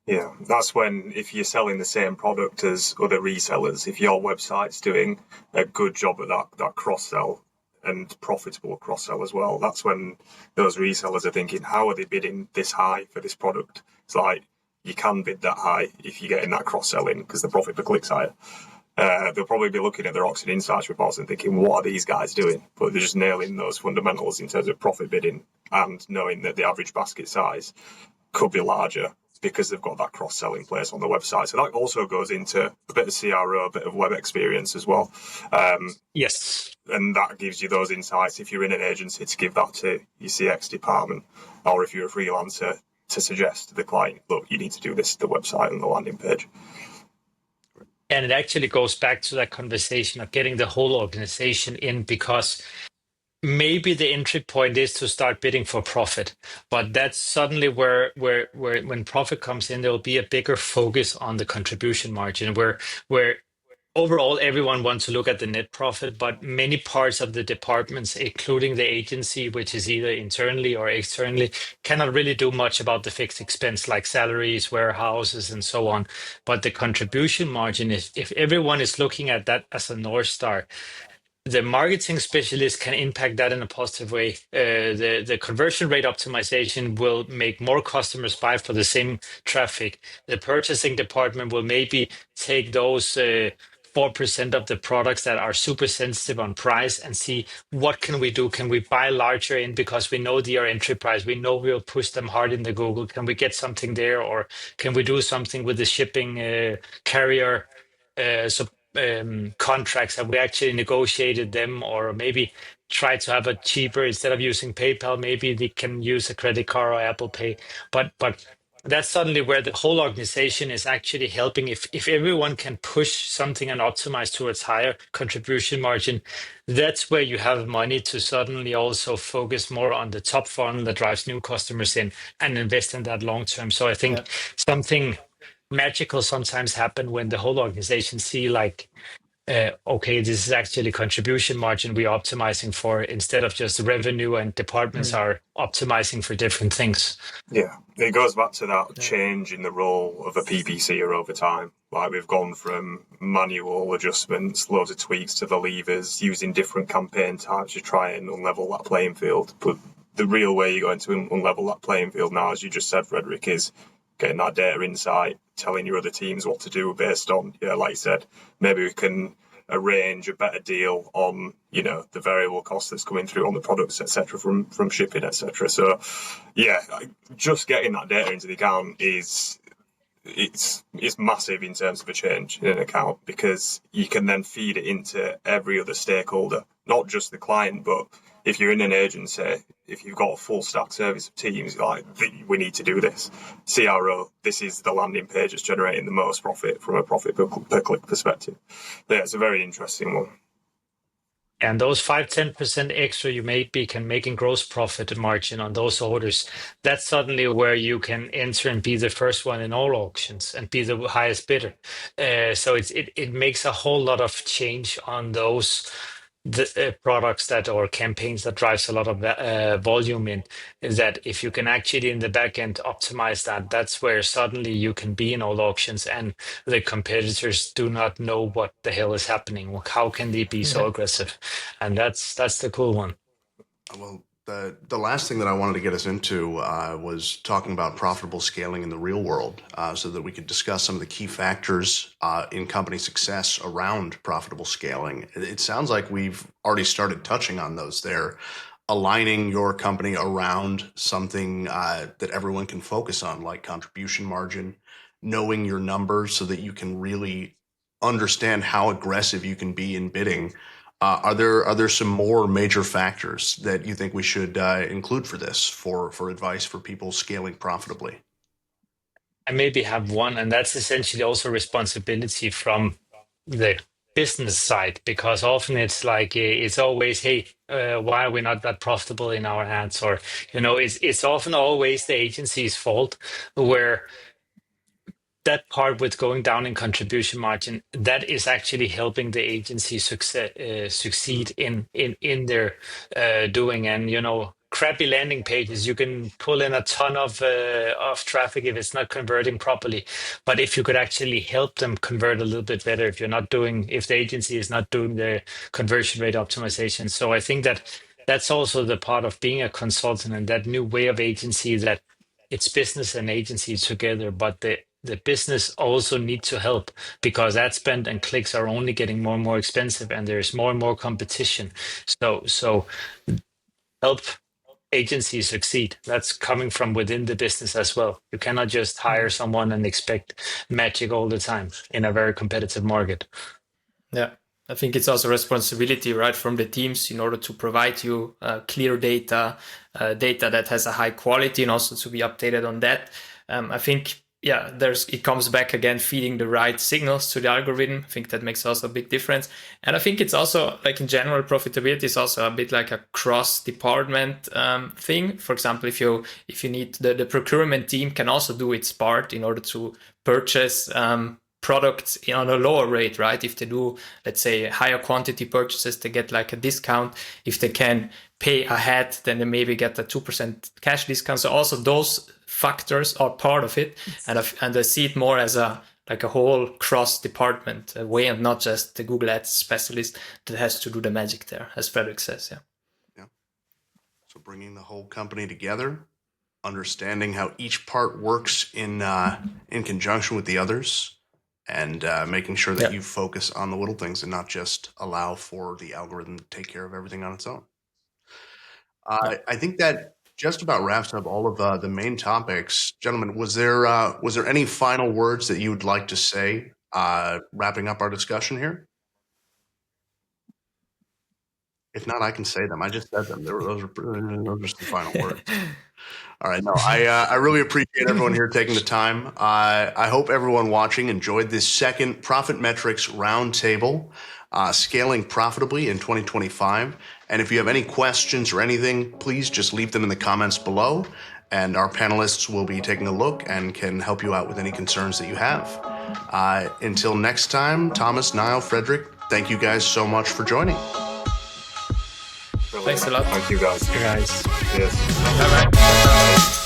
[SPEAKER 3] Yeah, that's when if you're selling the same product as other resellers, if your website's doing a good job at that cross-sell and profitable cross-sell as well, that's when those resellers are thinking, how are they bidding this high for this product? It's like, you can bid that high if you're getting that cross-selling because the profit per click's higher. They'll probably be looking at their Oxford Insights reports and thinking, what are these guys doing? But they're just nailing those fundamentals in terms of profit bidding and knowing that the average basket size could be larger because they've got that cross-sell in place on the website. So that also goes into a bit of CRO, a bit of web experience as well.
[SPEAKER 4] Yes.
[SPEAKER 3] And that gives you those insights if you're in an agency to give that to your CX department, or if you're a freelancer to suggest to the client, look, you need to do this to the website and the landing page.
[SPEAKER 4] And it actually goes back to that conversation of getting the whole organization in, because maybe the entry point is to start bidding for profit, but that's suddenly where when profit comes in, there will be a bigger focus on the contribution margin, where overall everyone wants to look at the net profit, but many parts of the departments, including the agency, which is either internally or externally, cannot really do much about the fixed expense like salaries, warehouses, and so on. But the contribution margin, if everyone is looking at that as a North Star, the marketing specialist can impact that in a positive way. The conversion rate optimization will make more customers buy for the same traffic. The purchasing department will maybe take those 4% of the products that are super sensitive on price and see what can we do. Can we buy larger in because we know they are entry price? We know we'll push them hard in the Google. Can we get something there, or can we do something with the shipping carrier? Contracts, have we actually negotiated them, or maybe try to have a cheaper, instead of using PayPal, maybe they can use a credit card or Apple Pay. But that's suddenly where the whole organization is actually helping. If everyone can push something and optimize towards higher contribution margin, that's where you have money to suddenly also focus more on the top funnel that drives new customers in and invest in that long term. So I think something magical sometimes happen when the whole organization see like, okay, this is actually contribution margin we're optimizing for, instead of just revenue, and departments are optimizing for different things.
[SPEAKER 3] Yeah, it goes back to that change in the role of a PPCer over time. Like, we've gone from manual adjustments, loads of tweaks to the levers, using different campaign types to try and unlevel that playing field. But the real way you're going to unlevel that playing field now, as you just said, Frederik, is getting that data insight, telling your other teams what to do based on, like you said, maybe we can arrange a better deal on, the variable cost that's coming through on the products, etc., from shipping, etc. So, just getting that data into the account it's massive in terms of a change in an account, because you can then feed it into every other stakeholder, not just the client, but if you're in an agency, if you've got a full stack service of teams, like, we need to do this. CRO, this is the landing page that's generating the most profit from a profit per click perspective. Yeah, it's a very interesting one.
[SPEAKER 4] And those 5-10% extra you maybe can make in gross profit margin on those orders, that's suddenly where you can enter and be the first one in all auctions and be the highest bidder. So it makes a whole lot of change on those products that, or campaigns that drives a lot of volume in, is that if you can actually in the back end optimize that, that's where suddenly you can be in all auctions and the competitors do not know what the hell is happening. How can they be so aggressive? And that's the cool one.
[SPEAKER 1] Well, the last thing that I wanted to get us into was talking about profitable scaling in the real world, so that we could discuss some of the key factors in company success around profitable scaling. It sounds like we've already started touching on those there, aligning your company around something that everyone can focus on, like contribution margin, knowing your numbers so that you can really understand how aggressive you can be in bidding. Are there some more major factors that you think we should include for this, for advice for people scaling profitably?
[SPEAKER 4] I maybe have one, and that's essentially also responsibility from the business side, because often it's like it's always, hey, why are we not that profitable in our hands? Or it's often always the agency's fault, where that part with going down in contribution margin, that is actually helping the agency succeed in their doing. And crappy landing pages, you can pull in a ton of traffic if it's not converting properly. But if you could actually help them convert a little bit better, if the agency is not doing the conversion rate optimization. So I think that's also the part of being a consultant, and that new way of agency, that it's business and agency together, but the business also need to help, because ad spend and clicks are only getting more and more expensive, and there's more and more competition. So help agencies succeed. That's coming from within the business as well. You cannot just hire someone and expect magic all the time in a very competitive market.
[SPEAKER 2] Yeah, I think it's also responsibility, right, from the teams in order to provide you clear data, data that has a high quality, and also to be updated on that. I think, yeah, it comes back again, feeding the right signals to the algorithm. I think that makes also a big difference. And I think it's also, like, in general, profitability is also a bit like a cross-department thing. For example, if you need the procurement team can also do its part in order to purchase products on a lower rate, right? If they do, let's say, higher quantity purchases, they get like a discount. If they can pay ahead, then they maybe get a 2% cash discount. So also those factors are part of it. And I see it more as a whole cross-department way, and not just the Google Ads specialist that has to do the magic there, as Frederik says.
[SPEAKER 1] Yeah. So bringing the whole company together, understanding how each part works in conjunction with the others, and making sure that you focus on the little things and not just allow for the algorithm to take care of everything on its own. I think that just about wraps up all of the main topics. Gentlemen, was there any final words that you would like to say wrapping up our discussion here? If not, I can say them. I just said them. Those are some final words. All right. No, I really appreciate everyone here taking the time. I hope everyone watching enjoyed this second ProfitMetrics Roundtable, scaling profitably in 2025. And if you have any questions or anything, please just leave them in the comments below, and our panelists will be taking a look and can help you out with any concerns that you have. Until next time, Thomas, Nyall, Frederik, thank you guys so much for joining.
[SPEAKER 2] Thanks a lot.
[SPEAKER 3] Thank you, guys.
[SPEAKER 4] Guys.
[SPEAKER 3] Yes.
[SPEAKER 2] Bye-bye.